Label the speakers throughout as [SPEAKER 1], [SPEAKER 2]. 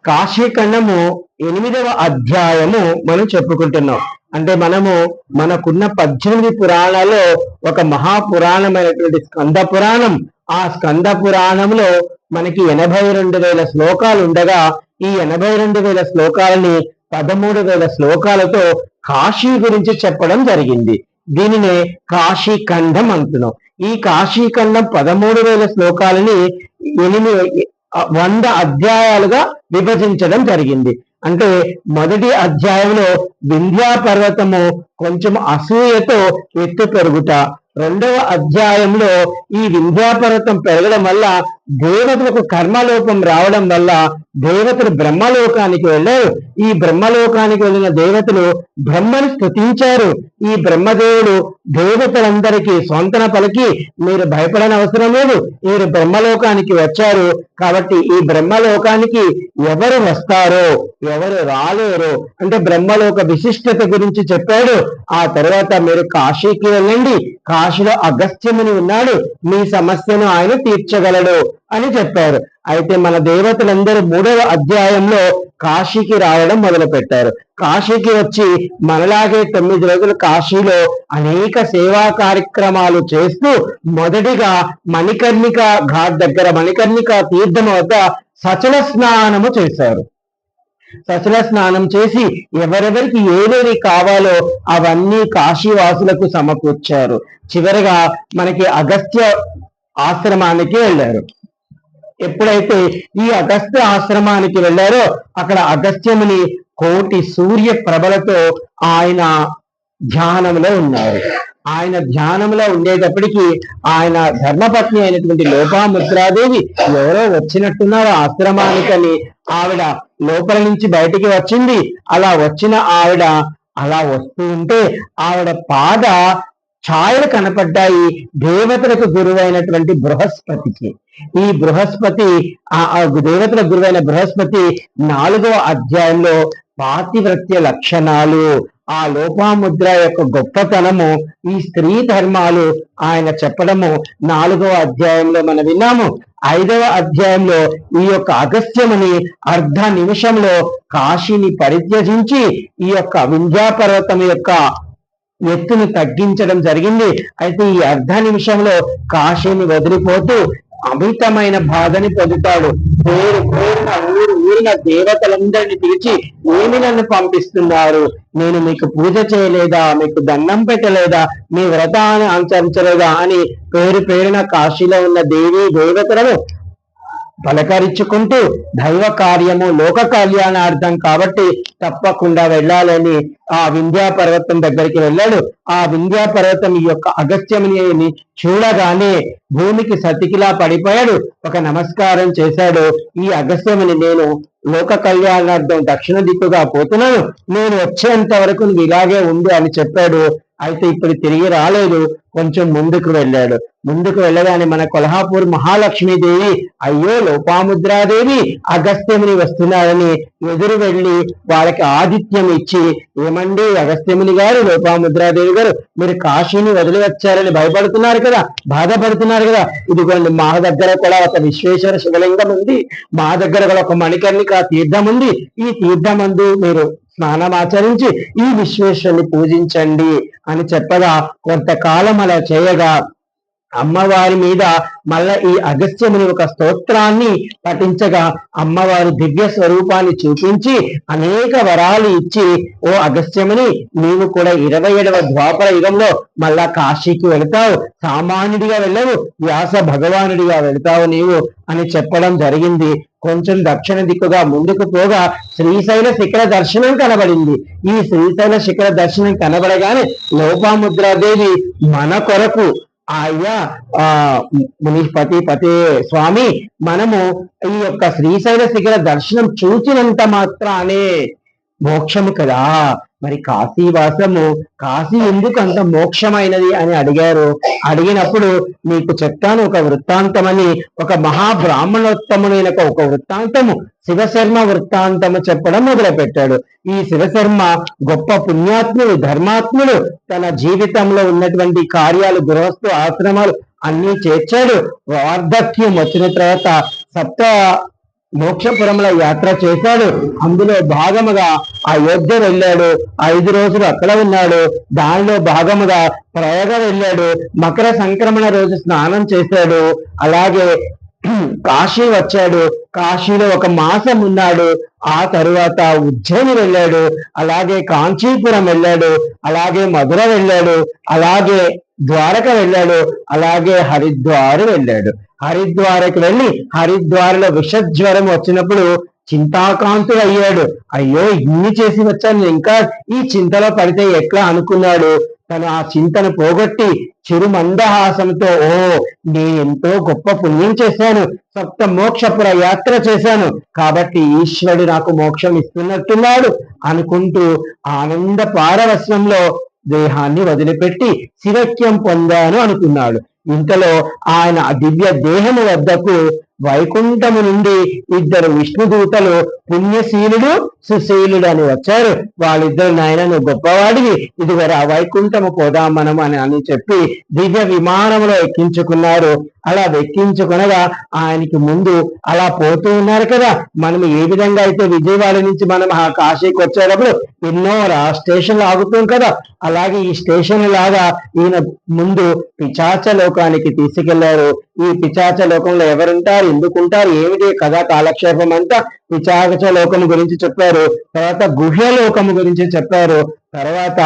[SPEAKER 1] కాశీఖండము 8వ అధ్యాయము మనం చెప్పుకుంటున్నాం. అంటే మనము మనకున్న 18 పురాణాల్లో ఒక మహాపురాణమైనటువంటి స్కంద పురాణం. ఆ స్కంద పురాణంలో మనకి 82,000 శ్లోకాలు ఉండగా ఈ 82,000 శ్లోకాలని 13,000 శ్లోకాలతో కాశీ గురించి చెప్పడం జరిగింది. దీనినే కాశీఖండం అంటున్నాం. ఈ కాశీఖండం 13,000 శ్లోకాలని 100 అధ్యాయాలుగా విభజించడం జరిగింది. అంటే మొదటి అధ్యాయంలో వింధ్యా పర్వతము కొంచెం అసూయతో ఎత్తు పెరుగుట, రెండవ అధ్యాయంలో ఈ వింధ్యా పర్వతం పెరగడం వల్ల దేవతలకు కర్మలోపం రావడం వల్ల దేవతలు బ్రహ్మలోకానికి వెళ్ళారు. ఈ బ్రహ్మలోకానికి వెళ్ళిన దేవతలు బ్రహ్మను స్తుతించారు. ఈ బ్రహ్మదేవుడు దేవతలందరికీ స్వంతన పలికి, మీరు భయపడని అవసరం లేదు, మీరు బ్రహ్మలోకానికి వచ్చారు కాబట్టి ఈ బ్రహ్మలోకానికి ఎవరు వస్తారో ఎవరు రాలేరో అంటే బ్రహ్మలోక విశిష్టత గురించి చెప్పాడు. ఆ తర్వాత మీరు కాశీకి వెళ్ళండి, కాశీలో అగస్త్యముని ఉన్నాడు, మీ సమస్యను ఆయన తీర్చగలడు అని చెప్పారు. అయితే మన దేవతలందరూ 3వ అధ్యాయంలో కాశీకి రావడం మొదలు పెట్టారు. కాశీకి వచ్చి మనలాగే 9 రోజులు కాశీలో అనేక సేవా కార్యక్రమాలు చేస్తూ మొదటిగా మణికర్ణిక ఘాట్ దగ్గర మణికర్ణిక తీర్థం వద్ద సచల స్నానము చేశారు. సచల స్నానం చేసి ఎవరెవరికి ఏదేవి కావాలో అవన్నీ కాశీవాసులకు సమకూర్చారు. చివరిగా మనకి అగస్త్య ఆశ్రమానికి వెళ్ళారు. ఎప్పుడైతే ఈ అగస్త్య ఆశ్రమానికి వెళ్ళారో అక్కడ అగస్త్యముని కోటి సూర్య ప్రభలతో ఆయన ధ్యానంలో ఉన్నారు. ఆయన ధ్యానంలో ఉండేటప్పటికీ ఆయన ధర్మపత్ని అయినటువంటి లోపాముద్రాదేవి ఎవరో వచ్చినట్టున్నారు ఆశ్రమానికని ఆవిడ లోపల నుంచి బయటికి వచ్చింది. అలా వచ్చిన ఆవిడ అలా వస్తూ ఉంటే ఆవిడ పాద ఛాయలు కనపడ్డాయి దేవతలకు గురువైనటువంటి బృహస్పతికి. ఈ బృహస్పతి దేవతల గురువైన బృహస్పతి 4వ అధ్యాయంలో పాతివ్రత్య లక్షణాలు, ఆ లోపాముద్ర యొక్క గొప్పతనము, ఈ స్త్రీ ధర్మాలు ఆయన చెప్పడము 4వ అధ్యాయంలో మనం విన్నాము. 5వ అధ్యాయంలో ఈ యొక్క అగస్త్యముని అర్ధ నిమిషంలో కాశీని పరిత్యజించి ఈ యొక్క వింధ్యా పర్వతం యొక్క ఎత్తును తగ్గించడం జరిగింది. అయితే ఈ అర్ధ నిమిషంలో కాశీని వదిలిపోతూ అమితమైన బాధని పొందుతాడు. ఊరిన దేవతలందరినీ పిలిచి, ఏమి నన్ను పంపిస్తున్నారు, నేను మీకు పూజ చేయలేదా, మీకు దండం పెట్టలేదా, మీ వ్రతాన్ని ఆచరించలేదా అని పేరున కాశీలో ఉన్న దేవీ దేవతలను పలకరించుకుంటూ దైవ కార్యము లోక కళ్యాణార్థం కాబట్టి తప్పకుండా వెళ్ళాలని ఆ వింధ్యా పర్వతం దగ్గరికి వెళ్ళాడు. ఆ వింధ్యా పర్వతం ఈ యొక్క అగస్త్యముని చూడగానే భూమికి సతికిలా పడిపోయాడు. ఒక నమస్కారం చేశాడు. ఈ అగస్త్యముని, నేను లోక కళ్యాణార్థం దక్షిణ దిక్కుగా పోతున్నాను, నేను వచ్చేంత వరకు నువ్వు ఇలాగే ఉంది అని చెప్పాడు. అయితే ఇప్పుడు తిరిగి రాలేదు, కొంచెం ముందుకు వెళ్ళాడు. ముందుకు వెళ్ళగానే మన కొల్హాపూర్ మహాలక్ష్మీదేవి, అయ్యో లోపాముద్రాదేవి అగస్త్యముని వస్తున్నారని ఎదురు వెళ్ళి వాళ్ళకి ఆతిథ్యం ఇచ్చి, ఏమండి అగస్త్యముని గారు, లోపాముద్రాదేవి గారు, మీరు కాశీని వదిలి వచ్చారని భయపడుతున్నారు కదా, బాధపడుతున్నారు కదా, ఇదిగోండి మా దగ్గర కూడా ఒక విశ్వేశ్వర శివలింగం ఉంది, మా దగ్గర కూడా ఒక మణికర్ణిక తీర్థం ఉంది, ఈ తీర్థమందు మీరు స్నానం ఆచరించి ఈ విశ్వేశ్వరుని పూజించండి అని చెప్పగా కొంతకాలం అలా చేయగా అమ్మవారి మీద మళ్ళా ఈ అగస్త్యముని ఒక స్తోత్రాన్ని పఠించగా అమ్మవారు దివ్య స్వరూపాన్ని చూపించి అనేక వరాలు ఇచ్చి, ఓ అగస్త్యముని, నీవు కూడా 27వ ద్వాపర యుగంలో మళ్ళా కాశీకి వెళతావు, సామాన్యుడిగా వెళ్ళవు, వ్యాస భగవానుడిగా వెళతావు నీవు అని చెప్పడం జరిగింది. కొంచెం దక్షిణ దిక్కుగా ముందుకు పోగా శ్రీశైల శిఖర దర్శనం కనబడింది. ఈ శ్రీశైల శిఖర దర్శనం కనబడగానే లోపాముద్రాదేవి మన కొరకు, అయ్యా మునిపతి పతే స్వామి, మనము ఈ యొక్క శ్రీశైల శిఖర దర్శనం చూచినంత మాత్రానే మోక్షము కదా, మరి కాశీవాసము, కాశీ ఎందుకు అంత మోక్షమైనది అని అడిగారు. అడిగినప్పుడు మీకు చెప్తాను ఒక వృత్తాంతమని, ఒక మహాబ్రాహ్మణోత్తముడైన ఒక వృత్తాంతము శివశర్మ వృత్తాంతము చెప్పడం మొదలుపెట్టాడు. ఈ శివశర్మ గొప్ప పుణ్యాత్ముడు, ధర్మాత్ముడు, తన జీవితంలో ఉన్నటువంటి కార్యాలు, గృహస్థు ఆశ్రమాలు అన్నీ చేర్చాడు. వార్ధక్యం వచ్చిన తర్వాత మోక్షపురంలో యాత్ర చేశాడు. అందులో భాగముగా అయోధ్య వెళ్ళాడు, 5 రోజులు అక్కడ ఉన్నాడు. దానిలో భాగముగా ప్రయాగ వెళ్ళాడు, మకర సంక్రమణ రోజు స్నానం చేశాడు. అలాగే కాశీ వచ్చాడు, కాశీలో 1 మాసం ఉన్నాడు. ఆ తరువాత ఉజ్జయిని వెళ్ళాడు, అలాగే కాంచీపురం వెళ్ళాడు, అలాగే మధుర వెళ్ళాడు, అలాగే ద్వారక వెళ్ళాడు, అలాగే హరిద్వార్ వెళ్ళాడు. హరిద్వారకి వెళ్ళి హరిద్వార్లో విషజ్వరం వచ్చినప్పుడు చింతాకాంతుడు అయ్యాడు. అయ్యో ఇన్ని చేసి వచ్చాను, ఇంకా ఈ చింతలో పడితే ఎట్లా అనుకున్నాడు. తను ఆ చింతను పోగొట్టి చిరు మందహాసంతో, ఓ నేను ఎంతో గొప్ప పుణ్యం చేశాను, 7 మోక్షపుర యాత్ర చేశాను, కాబట్టి ఈశ్వరుడు నాకు మోక్షం ఇస్తున్నట్టున్నాడు అనుకుంటూ ఆనంద పారవస్యంలో దేహాన్ని వదిలిపెట్టి శివక్యం పొందాను అనుకున్నాడు. ఇంతలో ఆయన దివ్య దేహము వద్దకు వైకుంఠము నుండి 2 విష్ణుదూతలు పుణ్యశీలుడు సుశీలుడు అని వచ్చారు. వాళ్ళిద్దరు, నాయన నువ్వు గొప్పవాడివి, ఇదిగోరా వైకుంఠము పోదాం మనం అని చెప్పి దివ్య విమానంలో ఎక్కించుకున్నారు. అలా ఎక్కించుకునగా ఆయనకి ముందు అలా పోతూ ఉన్నారు కదా. మనం ఏ విధంగా అయితే విజయవాడ నుంచి మనం ఆ కాశీకి వచ్చేటప్పుడు ఎన్నో స్టేషన్లు ఆగుతాం కదా, అలాగే ఈ స్టేషన్ లాగా ఈయన ముందు పిశాచ లోకానికి తీసుకెళ్లారు. ఈ పిశాచ లోకంలో ఎవరుంటారు, ఎందుకుంటారు, ఏమిటి కథా కాలక్షేపం అంతా పిశాచ లోకము గురించి చెప్పారు. తర్వాత గుహ్య లోకము గురించి చెప్పారు, తర్వాత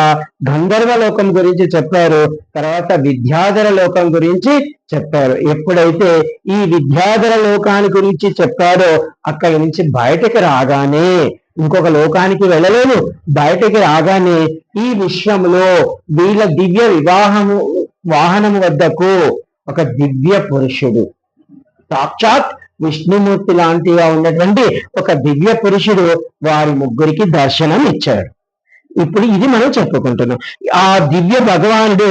[SPEAKER 1] గంధర్వ లోకం గురించి చెప్పారు, తర్వాత విద్యాధర లోకం గురించి చెప్పారు. ఎప్పుడైతే ఈ విద్యాధర లోకాన్ని గురించి చెప్పారో అక్కడి నుంచి బయటకు రాగానే, ఇంకొక లోకానికి వెళ్ళలేదు, బయటకి రాగానే ఈ విశ్వంలో వీళ్ళ దివ్య వాహనము వద్దకు ఒక దివ్య పురుషుడు, సాక్షాత్ విష్ణుమూర్తి లాంటిగా ఉన్నటువంటి ఒక దివ్య పురుషుడు వారి ముగ్గురికి దర్శనం ఇచ్చాడు. ఇప్పుడు ఇది మనం చెప్పుకుంటున్నాం. ఆ దివ్య భగవానుడు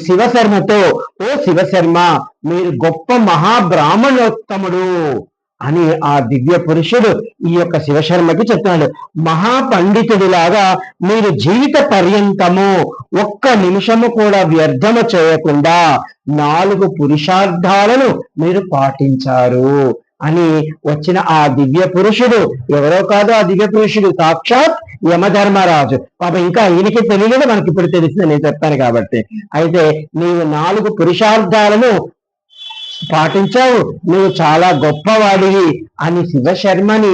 [SPEAKER 1] శివశర్మతో, ఓ శివశర్మ మీరు గొప్ప మహాబ్రాహ్మణోత్తముడు అని ఆ దివ్య పురుషుడు ఈ యొక్క శివశర్మకి చెప్తున్నాడు. మహాపండితుడిలాగా మీరు జీవిత పర్యంతము 1 నిమిషము కూడా వ్యర్థము చేయకుండా 4 పురుషార్థాలను మీరు పాటించారు అని వచ్చిన ఆ దివ్య పురుషుడు ఎవరో కాదు, ఆ దివ్య పురుషుడు సాక్షాత్ యమధర్మరాజు. పాప ఇంకా ఈయనకి తెలియదు, మనకి ఇప్పుడు తెలిసింది, నేను చెప్తాను కాబట్టి. అయితే నీవు 4 పురుషార్థాలను పాటించావు, నువ్వు చాలా గొప్పవాడివి అని శివశర్మని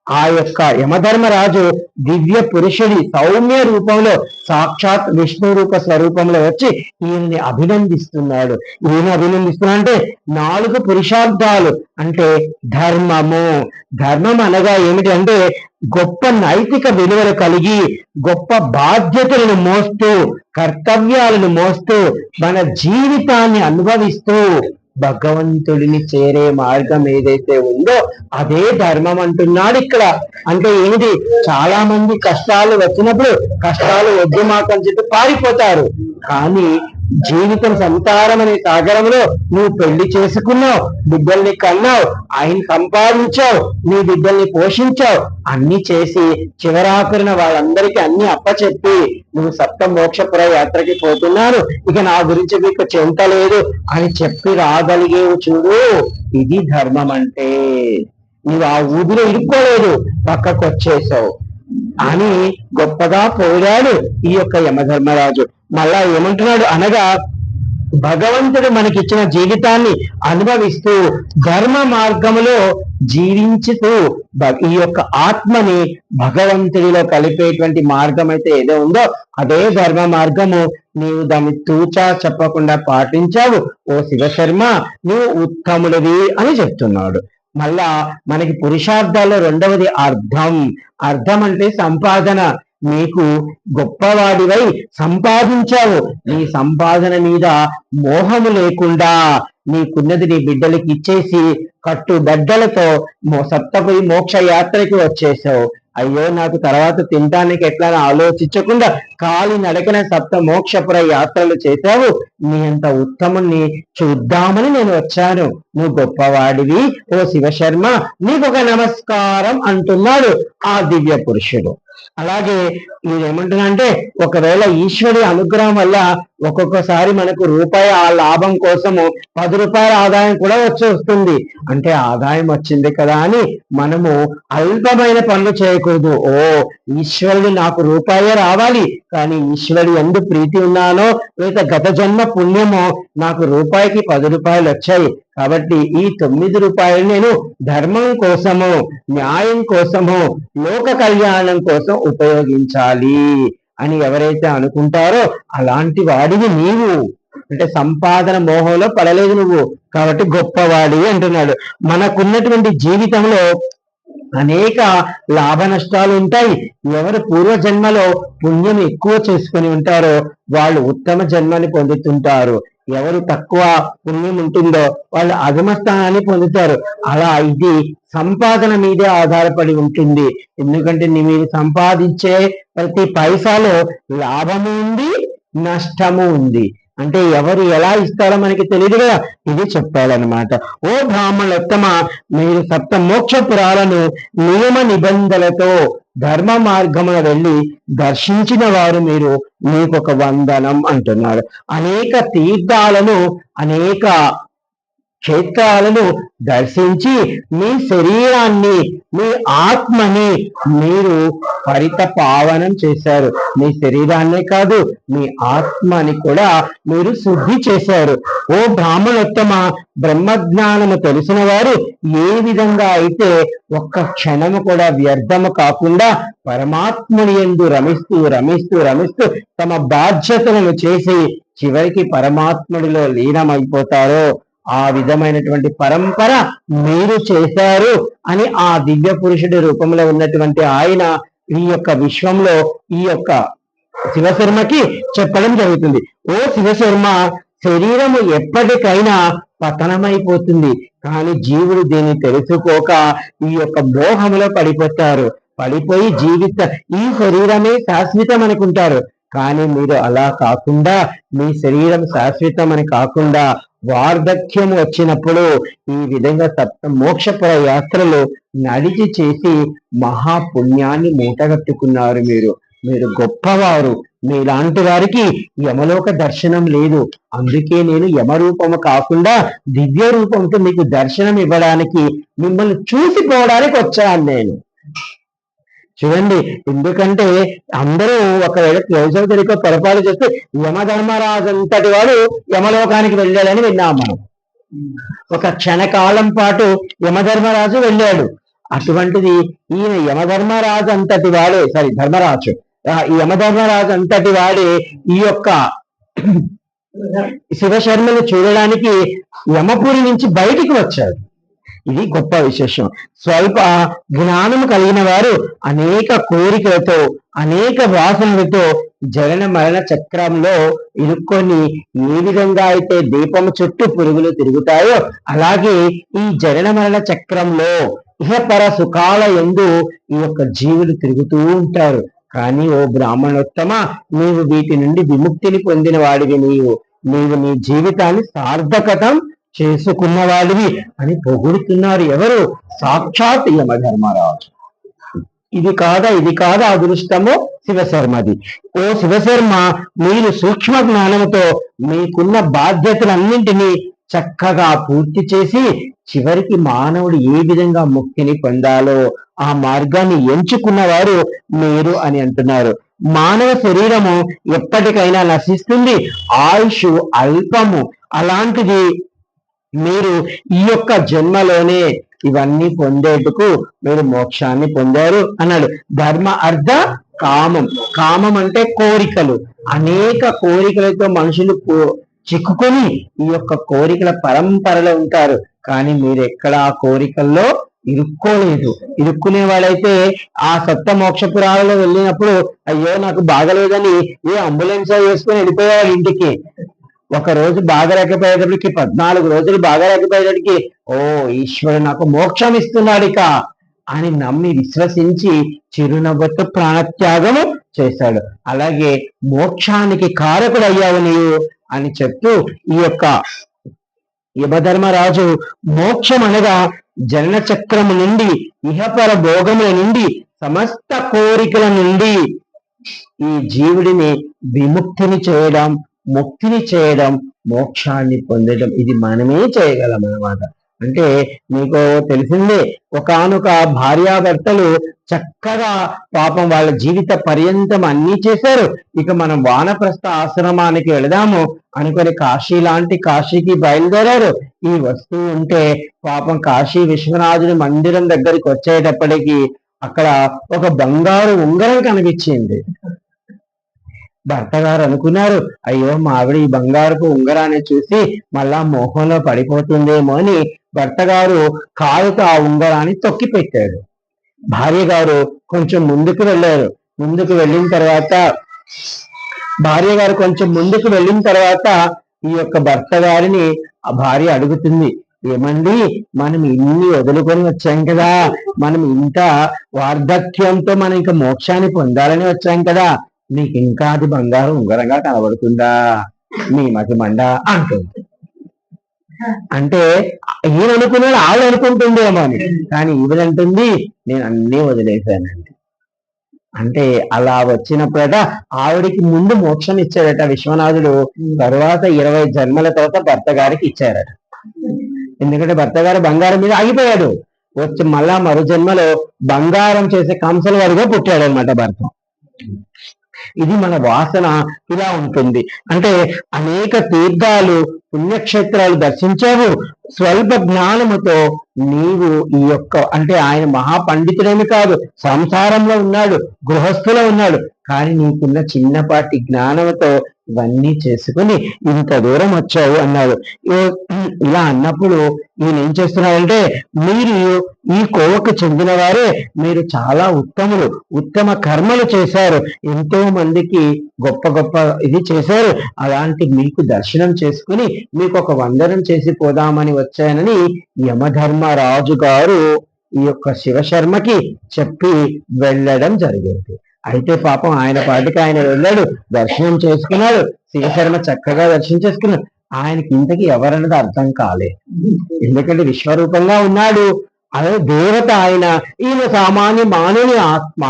[SPEAKER 1] ఆ యొక్క యమధర్మరాజు దివ్య పురుషుడి సౌమ్య రూపంలో సాక్షాత్ విష్ణు రూప స్వరూపంలో వచ్చి ఈయన్ని అభినందిస్తున్నాడు. ఈయన అభినందిస్తున్నా అంటే 4 పురుషార్థాలు అంటే ధర్మము. ధర్మం అనగా ఏమిటి అంటే గొప్ప నైతిక విలువలు కలిగి, గొప్ప బాధ్యతలను మోస్తూ, కర్తవ్యాలను మోస్తూ, మన జీవితాన్ని అనుభవిస్తూ భగవంతుడిని చేరే మార్గం ఏదైతే ఉందో అదే ధర్మం అంటున్నాడు ఇక్కడ. అంటే ఏమిటి, చాలా మంది కష్టాలు వచ్చినప్పుడు కష్టాలు వద్దు మాకని చెప్పి పారిపోతారు. కానీ జీవితం సంతారం అనే సాగరంలో నువ్వు పెళ్లి చేసుకున్నావు, బిడ్డల్ని కన్నావు, ఆయన సంపాదించావు, నీ బిడ్డల్ని పోషించావు, అన్ని చేసి చివరాఖరిన వాళ్ళందరికీ అన్ని అప్పచెప్పి నువ్వు 7 మోక్షపుర యాత్రకి పోతున్నాను, ఇక నా గురించి మీకు చింత లేదు అని చెప్పి రాగలిగేవు చూడు, ఇది ధర్మం అంటే. నువ్వు ఆ ఊదిలో ఇరుక్కోలేదు, పక్కకు వచ్చేసావు అని గొప్పగా పోయాడు ఈ యొక్క యమధర్మరాజు. మళ్ళా ఏమంటున్నాడు అనగా, భగవంతుడు మనకిచ్చిన జీవితాన్ని అనుభవిస్తూ ధర్మ మార్గములో జీవించుతూ ఈ యొక్క ఆత్మని భగవంతుడిలో కలిపేటువంటి మార్గం అయితే ఏదో ఉందో అదే ధర్మ మార్గము. నీవు దాన్ని తూచా చెప్పకుండా పాటించావు ఓ శివశర్మ, నువ్వు ఉత్తముడివి అని చెప్తున్నాడు. మళ్ళా మనకి పురుషార్థాల్లో 2వది అర్థం. అర్థం అంటే సంపాదన. నీకు గొప్పవాడివై సంపాదించావు, నీ సంపాదన మీద మోహము లేకుండా నీకున్నది నీ బిడ్డలకి ఇచ్చేసి కట్టుబడ్డలతో సప్తపురి మోక్ష యాత్రకి వచ్చేసావు. అయ్యో నాకు తర్వాత తినడానికి ఎట్లా ఆలోచించకుండా కాలి నడకన 7 మోక్షపుర యాత్రలు చేశావు, నీ అంత ఉత్తముణ్ణి చూద్దామని నేను వచ్చాను నువ్వు గొప్పవాడివి ఓ శివశర్మ, నీకు ఒక నమస్కారం అంటున్నాడు ఆ దివ్య పురుషుడు. అలాగే నేనేమంటున్నా అంటే, ఒకవేళ ఈశ్వరి అనుగ్రహం వల్ల ఒక్కొక్కసారి మనకు రూపాయి ఆ లాభం కోసము 10 రూపాయల ఆదాయం కూడా వస్తుంది. అంటే ఆదాయం వచ్చింది కదా అని మనము అల్పమైన పనులు చేయకూడదు. ఓ ఈశ్వరుడు నాకు రూపాయే రావాలి, కానీ ఈశ్వరుడు ఎందు ప్రీతి ఉన్నానో లేదా గత జన్మ పుణ్యమో నాకు రూపాయికి 10 రూపాయలు వచ్చాయి, కాబట్టి ఈ 9 రూపాయలు నేను ధర్మం కోసము, న్యాయం కోసము, లోక కళ్యాణం కోసం ఉపయోగించాలి అని ఎవరైతే అనుకుంటారో అలాంటి వాడివి నీవు. అంటే సంపాదన మోహంలో పడలేదు నువ్వు, కాబట్టి గొప్పవాడివి అంటున్నాడు. మనకున్నటువంటి జీవితంలో అనేక లాభ నష్టాలు ఉంటాయి. ఎవరు పూర్వజన్మలో పుణ్యం ఎక్కువ చేసుకొని ఉంటారో వాళ్ళు ఉత్తమ జన్మని పొందుతుంటారు. ఎవరు తక్కువ పుణ్యం ఉంటుందో వాళ్ళు అధమ స్థానాన్ని పొందుతారు. అలా ఇది సంపాదన మీదే ఆధారపడి ఉంటుంది. ఎందుకంటే మీరు సంపాదించే ప్రతి పైసాలో లాభము ఉంది, నష్టము ఉంది. అంటే ఎవరు ఎలా ఇస్తారో మనకి తెలియదు కదా, ఇది చెప్పాలన్నమాట. ఓ బ్రాహ్మణోత్తమ, మీరు సప్త మోక్షపురాలను నియమ నిబంధనలతో ధర్మ మార్గమున వెళ్ళి దర్శించిన వారు మీరు, మీకు ఒక వందనం అంటున్నారు. అనేక తీర్థాలను, అనేక క్షేత్రాలను దర్శించి మీ శరీరాన్ని, మీ ఆత్మని మీరు పరిత పావనం చేశారు. మీ శరీరాన్నే కాదు, మీ ఆత్మని కూడా మీరు శుద్ధి చేశారు. ఓ బ్రాహ్మణోత్తమ, బ్రహ్మజ్ఞానము తెలిసిన వారు ఏ విధంగా అయితే ఒక్క క్షణము కూడా వ్యర్థము కాకుండా పరమాత్ముని యందు రమిస్తూ రమిస్తూ రమిస్తూ తమ బాధ్యతలను చేసి చివరికి పరమాత్ముడిలో లీనమైపోతారో ఆ విధమైనటువంటి పరంపర మీరు చేశారు అని ఆ దివ్య పురుషుడి రూపంలో ఉన్నటువంటి ఆయన ఈ యొక్క విశ్వంలో ఈ యొక్క శివశర్మకి చెప్పడం జరుగుతుంది. ఓ శివశర్మ, శరీరము ఎప్పటికైనా పతనమైపోతుంది, కానీ జీవుడు దీన్ని తెలుసుకోక ఈ యొక్క మోహములో పడిపోతారు. పడిపోయి ఈ శరీరమే శాశ్వతం అనుకుంటారు. కానీ మీరు అలా కాకుండా, మీ శరీరం శాశ్వతం అని కాకుండా వార్ధక్యం వచ్చినప్పుడు ఈ విధంగా సప్త మోక్షపుర యాత్రలు నడిచి చేసి మహాపుణ్యాన్ని మూటగట్టుకున్నారు. మీరు గొప్పవారు. మీలాంటి వారికి యమలోక దర్శనం లేదు. అందుకే నేను యమరూపము కాకుండా దివ్య రూపంతో మీకు దర్శనం ఇవ్వడానికి, మిమ్మల్ని చూసిపోవడానికి వచ్చాను నేను. చూడండి, ఎందుకంటే అందరూ ఒకవేళ తెలుసో తెలియక పొరపాటు చేస్తే యమధర్మరాజు అంతటి వాడు యమలోకానికి వెళ్ళాడని విన్నాం మనం. ఒక క్షణకాలం పాటు యమధర్మరాజు వెళ్ళాడు. అటువంటిది ఈయన యమధర్మరాజు అంతటి వాడే, ధర్మరాజు, ఈ యమధర్మరాజు అంతటి వాడే ఈ యొక్క శివశర్మను చూడడానికి యమపురి నుంచి బయటికి వచ్చాడు. ఇది గొప్ప విశేషం. స్వల్ప జ్ఞానము కలిగిన వారు అనేక కోరికలతో, అనేక వాసనలతో జనన మరణ చక్రంలో ఇరుక్కొని ఏ విధంగా అయితే దీపము చుట్టూ పురుగులు తిరుగుతాయో అలాగే ఈ జనన మరణ చక్రంలో ఇహపర సుఖాల యందు ఈ యొక్క జీవులు తిరుగుతూ ఉంటారు. కానీ ఓ బ్రాహ్మణోత్తమ, నీవు వీటి నుండి విముక్తిని పొందిన వాడివి. నీవు నీ జీవితాన్ని సార్థకతం చేసుకున్నవాడివి అని పొగుడుతున్నారు. ఎవరు? సాక్షాత్ యమధర్మరాజు. ఇది కాదా అదృష్టము శివశర్మది. ఓ శివశర్మ, మీరు సూక్ష్మ జ్ఞానంతో మీకున్న బాధ్యతలన్నింటినీ చక్కగా పూర్తి చేసి చివరికి మానవుడు ఏ విధంగా ముక్తిని పొందాలో ఆ మార్గాన్ని ఎంచుకున్నవారు మీరు అని అంటున్నారు. మానవ శరీరము ఎప్పటికైనా నశిస్తుంది, ఆయుష్ అల్పము. అలాంటిది మీరు ఈ యొక్క జన్మలోనే ఇవన్నీ పొందేందుకు మీరు మోక్షాన్ని పొందారు అన్నాడు. ధర్మ అర్థ కామం. కామం అంటే కోరికలు. అనేక కోరికలతో మనుషులు చిక్కుకొని ఈ యొక్క కోరికల పరంపరలో ఉంటారు. కానీ మీరు ఎక్కడ ఆ కోరికల్లో ఇరుక్కోలేదు. ఇరుక్కునే వాళ్ళైతే ఆ సప్త మోక్షపురాలలో వెళ్ళినప్పుడు అయ్యో నాకు బాగలేదని అంబులెన్స్ వేసుకొని వెళ్ళిపోయేవాడు ఇంటికి. ఒక రోజు బాగలేకపోయేటప్పటికి 14 రోజులు బాగలేకపోయేటప్పటికి ఓ ఈశ్వరుడు నాకు మోక్షం ఇస్తున్నాడు ఇక అని నమ్మి విశ్వసించి చిరునవ్వుతో ప్రాణత్యాగము చేశాడు. అలాగే మోక్షానికి కారకుడు అయ్యావు నీవు అని చెప్తూ ఈ యొక్క యమధర్మరాజు మోక్షం అనగా జనన చక్రము నుండి ఇహపర భోగముల నుండి సమస్త కోరికల నుండి ఈ జీవుడిని విముక్తిని చేయడం, ముక్తిని చేయడం, మోక్షాన్ని పొందడం, ఇది మనమే చేయగలం అన్నమాట. అంటే మీకు తెలిసిందే, ఒకానొక భార్యాభర్తలు చక్కగా పాపం వాళ్ళ జీవిత పర్యంతం అన్నీ చేశారు. ఇక మనం వానప్రస్థ ఆశ్రమానికి వెళదాము అనుకుని కాశీకి బయలుదేరారు. ఈ వస్తూ ఉంటే పాపం కాశీ విశ్వనాథుడి మందిరం దగ్గరికి వచ్చేటప్పటికి అక్కడ ఒక బంగారు ఉంగరం కనిపించింది. భర్త గారు అనుకున్నారు, అయ్యో మా ఆవిడ ఈ బంగారపు ఉంగరాన్ని చూసి మళ్ళా మోహంలో పడిపోతుందేమో అని భర్త గారు కాలుతో ఆ ఉంగరాన్ని తొక్కి పెట్టాడు. భార్య గారు కొంచెం ముందుకు వెళ్ళారు. ముందుకు వెళ్ళిన తర్వాత ఈ యొక్క భర్త గారిని ఆ భార్య అడుగుతుంది, ఏమండి మనం ఇన్ని వదులుకొని వచ్చాం కదా, మనం ఇంత వార్ధక్యంతో మనం ఇంకా మోక్షాన్ని పొందాలని వచ్చాం కదా, నీకు ఇంకా అది బంగారం ఉంగరంగా కనబడుతుందా, మీ మతి మండ అంటుంది. అంటే ఈయన అనుకున్నాడు ఆవిడ అనుకుంటుందేమో అని, కానీ ఈవిడంటుంది నేను అన్నీ వదిలేశానండి. అంటే అలా వచ్చినప్పుడట ఆవిడికి ముందు మోక్షం ఇచ్చాడట విశ్వనాథుడు, తర్వాత 20 జన్మల తర్వాత భర్త గారికి ఇచ్చారట. ఎందుకంటే భర్త గారు బంగారం మీద ఆగిపోయాడు, వచ్చి మళ్ళా మరో జన్మలో బంగారం చేసే కంసల వారిగా పుట్టాడు అనమాట భర్త. ఇది మన వాసన ఇలా ఉంటుంది. అంటే అనేక తీర్థాలు పుణ్యక్షేత్రాలు దర్శించావు, స్వల్ప జ్ఞానముతో నీవు ఈ యొక్క అంటే ఆయన మహాపండితుడేమి కాదు, సంసారంలో ఉన్నాడు, గృహస్థులో ఉన్నాడు, కానీ నీకున్న చిన్నపాటి జ్ఞానంతో ఇవన్నీ చేసుకుని ఇంత దూరం వచ్చావు అన్నాడు. ఇలా అన్నప్పుడు ఈయన ఏం చేస్తున్నాడంటే, మీరు ఈ కోవకు చెందిన వారే, మీరు చాలా ఉత్తములు, ఉత్తమ కర్మలు చేశారు, ఎంతో మందికి గొప్ప గొప్ప ఇది చేశారు, అలాంటి మీకు దర్శనం చేసుకుని మీకు ఒక వందనం చేసి పోదామని వచ్చానని యమధర్మరాజు గారు ఈ యొక్క శివశర్మకి చెప్పి వెళ్ళడం జరిగింది. అయితే పాపం ఆయన పాటికి ఆయన వెళ్ళాడు, దర్శనం చేసుకున్నాడు, శివశర్మ చక్కగా దర్శనం చేసుకున్నాడు. ఆయనకి ఇంతకీ ఎవరన్నది అర్థం కాలేదు, ఎందుకంటే విశ్వరూపంగా ఉన్నాడు, అదే దేవత ఆయన, ఈయన సామాన్య మానవుని ఆత్మ.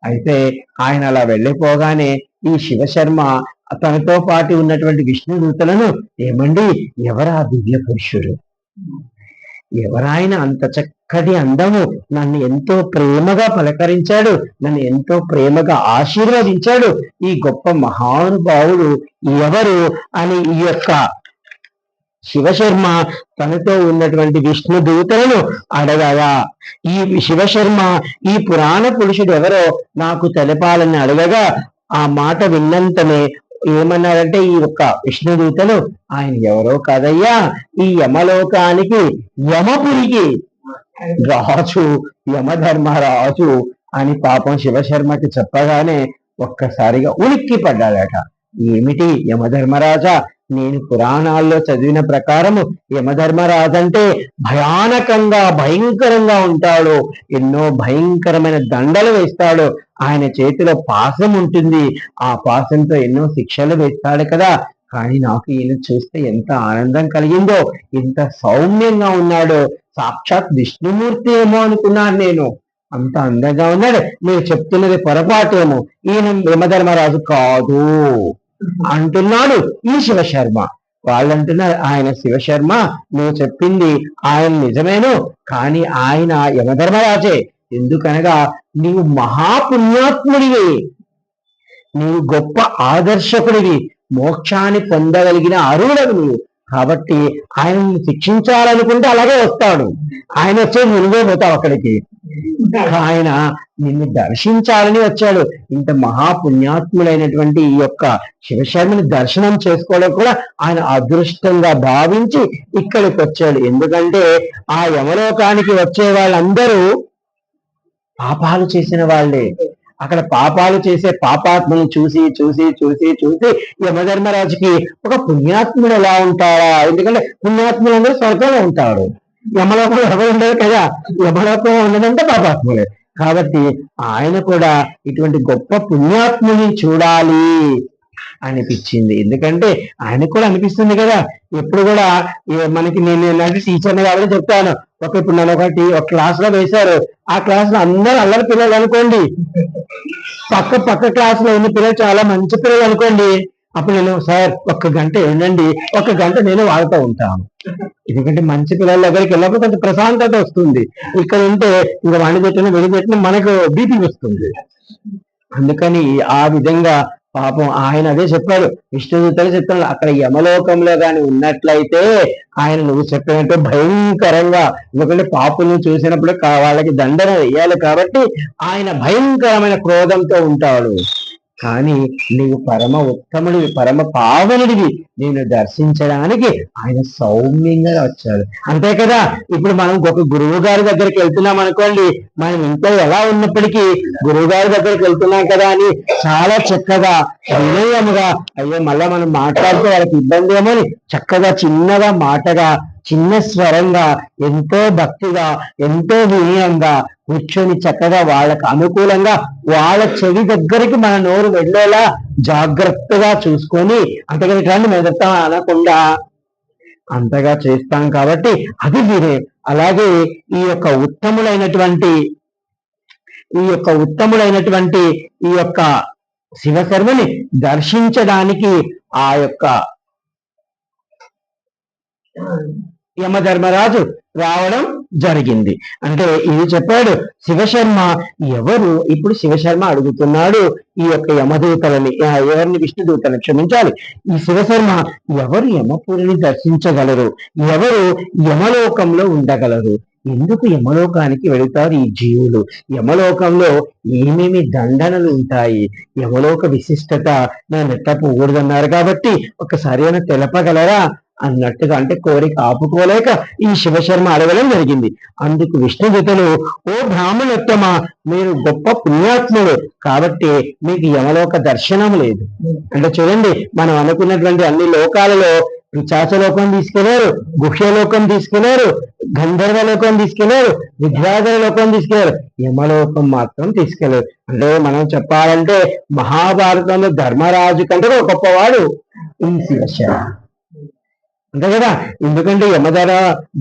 [SPEAKER 1] అయితే ఆయన అలా వెళ్ళిపోగానే ఈ శివశర్మ తనతో పాటు ఉన్నటువంటి విష్ణుదూతలను, ఏమండి ఎవరా దివ్య పురుషుడు, ఎవరాయన అంత చక్కటి అందము, నన్ను ఎంతో ప్రేమగా పలకరించాడు, నన్ను ఎంతో ప్రేమగా ఆశీర్వదించాడు, ఈ గొప్ప మహానుభావుడు ఎవరు అని ఈ యొక్క శివశర్మ తనతో ఉన్నటువంటి విష్ణు దూతలను అడగగా, ఈ శివశర్మ ఈ పురాణ పురుషుడు ఎవరో నాకు తెలపాలని అడగగా, ఆ మాట విన్నంతనే ఏమన్నారంటే ఈ యొక్క విష్ణుదూతలు, ఆయన ఎవరో కాదయ్యా, ఈ యమలోకానికి యమపురికి రాజు, యమధర్మరాజు అని పాపం శివశర్మకి చెప్పగానే ఒక్కసారిగా ఉలిక్కి పడ్డాడట. ఏమిటి యమధర్మరాజా, నేను పురాణాల్లో చదివిన ప్రకారము యమధర్మరాజు అంటే భయానకంగా భయంకరంగా ఉంటాడు, ఎన్నో భయంకరమైన దండలు వేస్తాడు, ఆయన చేతిలో పాశం ఉంటుంది, ఆ పాశంతో ఎన్నో శిక్షలు వేస్తాడు కదా, కానీ నాకు ఈయన చూస్తే ఎంత ఆనందం కలిగిందో, ఎంత సౌమ్యంగా ఉన్నాడో, సాక్షాత్ విష్ణుమూర్తి ఏమో అనుకున్నాను నేను, అంత అందంగా ఉన్నాడు, మీరు చెప్తున్నది పొరపాటేమో, ఈయన యమధర్మరాజు కాదు అంటున్నాడు ఈ శివశర్మ. వాళ్ళంటున్నారు, ఆయన శివశర్మ నువ్వు చెప్పింది ఆయన నిజమేను, కానీ ఆయన యమధర్మరాజే, ఎందుకనగా నీవు మహాపుణ్యాత్ముడివి, నీవు గొప్ప ఆదర్శకుడివి, మోక్షాన్ని పొందగలిగిన అరువుడవు నువ్వు, కాబట్టి ఆయనను శిక్షించాలనుకుంటే అలాగే వస్తాడు, ఆయన వచ్చే నువ్వే పోతావు అక్కడికి, ఆయన నిన్ను దర్శించాలని వచ్చాడు. ఇంత మహాపుణ్యాత్ముడైనటువంటి ఈ యొక్క శివశర్మని దర్శనం చేసుకోవడం కూడా ఆయన అదృష్టంగా భావించి ఇక్కడికి వచ్చాడు. ఎందుకంటే ఆ యమలోకానికి వచ్చే వాళ్ళందరూ పాపాలు చేసిన వాళ్ళే, అక్కడ పాపాలు చేసే పాపాత్మను చూసి చూసి చూసి చూసి యమధర్మరాజుకి ఒక పుణ్యాత్ముడు ఎలా ఉంటారా, ఎందుకంటే పుణ్యాత్ములందరూ స్వర్గంలో ఉంటాడు, యమలోకంలో ఎవరు ఉండదు కదా, యమలోకంలో ఉండదంటే పాపాత్ములే, కాబట్టి ఆయన కూడా ఇటువంటి గొప్ప పుణ్యాత్ముని చూడాలి అనిపించింది. ఎందుకంటే ఆయనకు కూడా అనిపిస్తుంది కదా, ఎప్పుడు కూడా మనకి నేను ఏంటంటే టీచర్ని కాబట్టి చెప్తాను, ఇప్పుడు నన్ను ఒక క్లాస్ లో వేశారు, ఆ క్లాస్ లో అందరూ అల్లరి పిల్లలు అనుకోండి, పక్క క్లాస్ లో ఉన్న పిల్లలు చాలా మంచి పిల్లలు అనుకోండి, అప్పుడు నేను సార్ 1 గంట ఏంటండి, 1 గంట నేను వాళ్ళతో ఉంటాను. ఎందుకంటే మంచి పిల్లల దగ్గరికి వెళ్ళినప్పుడు కొంచెం ప్రశాంతత వస్తుంది. ఇక్కడ ఉంటే ఇంకా వాణి పెట్టిన వెడి పెట్టిన మనకు బీపీ వస్తుంది. అందుకని ఆ విధంగా పాపం ఆయన అదే చెప్పాడు, విష్ణుదూతలు చెప్తాడు, అక్కడ యమలోకంలో గాని ఉన్నట్లయితే ఆయన నువ్వు చెప్పినట్టు భయంకరంగా, ఎందుకంటే పాపులను చూసినప్పుడు వాళ్ళకి దండన వేయాలి కాబట్టి ఆయన భయంకరమైన క్రోధంతో ఉంటాడు. కానీ నీవు పరమ ఉత్తముడివి, పరమ పావనుడివి, నేను దర్శించడానికి ఆయన సౌమ్యంగా వచ్చాడు. అంతే కదా, ఇప్పుడు మనం ఒక గురువు గారి దగ్గరికి వెళ్తున్నాం అనుకోండి, మనం ఇంట్లో ఎలా ఉన్నప్పటికీ గురువు గారి దగ్గరికి వెళ్తున్నాం కదా అని చాలా చక్కగా వినయముగా, అయ్యో మళ్ళా మనం మాట్లాడితే వాళ్ళకి ఇబ్బంది ఏమో అని చక్కగా చిన్నగా మాటగా చిన్న స్వరంగా ఎంతో భక్తిగా ఎంతో వినయంగా కూర్చొని చక్కగా వాళ్ళకు అనుకూలంగా వాళ్ళ చెవి దగ్గరికి మన నోరు వెళ్ళేలా జాగ్రత్తగా చూసుకొని, అంతగా కానీ మెదతా అనకుండా అంతగా చేస్తాం కాబట్టి అది వీరే. అలాగే ఈ యొక్క ఉత్తములైనటువంటి ఈ యొక్క శివశర్మని దర్శించడానికి ఆ యొక్క యమధర్మరాజు రావడం జరిగింది. అంటే ఇది చెప్పాడు శివశర్మ ఎవరు. ఇప్పుడు శివశర్మ అడుగుతున్నాడు ఈ యొక్క యమదూతలని, ఎవరిని, విష్ణుదూతని క్షమించాలి, ఈ శివశర్మ ఎవరు యమపురిని దర్శించగలరు, ఎవరు యమలోకంలో ఉండగలరు, ఎందుకు యమలోకానికి వెళుతారు ఈ జీవులు, యమలోకంలో ఏమేమి దండనలు ఉంటాయి, యమలోక విశిష్టత నా నెట్టపోకూడదన్నారు కాబట్టి ఒకసారి అయినా తెలపగలరా అన్నట్టుగా, అంటే కోరిక ఆపుకోలేక ఈ శివశర్మ అడగడం జరిగింది. అందుకు విష్ణుదూతలు, ఓ బ్రాహ్మణోత్తమ, మీరు గొప్ప పుణ్యాత్ముడు కాబట్టి మీకు యమలోక దర్శనం లేదు. అంటే చూడండి, మనం అనుకున్నటువంటి అన్ని లోకాలలో పిశాచలోకం తీసుకెళ్లారు, గుహ్యలోకం తీసుకెళ్లారు, గంధర్వ లోకం తీసుకెళ్లారు, విద్యాధర లోకం తీసుకెళ్లారు, యమలోకం మాత్రం తీసుకెళ్లారు. అంటే మనం చెప్పాలంటే మహాభారతంలో ధర్మరాజు కంటే గొప్పవాడు ఈ శివశర్మ, అంతే కదా. ఎందుకంటే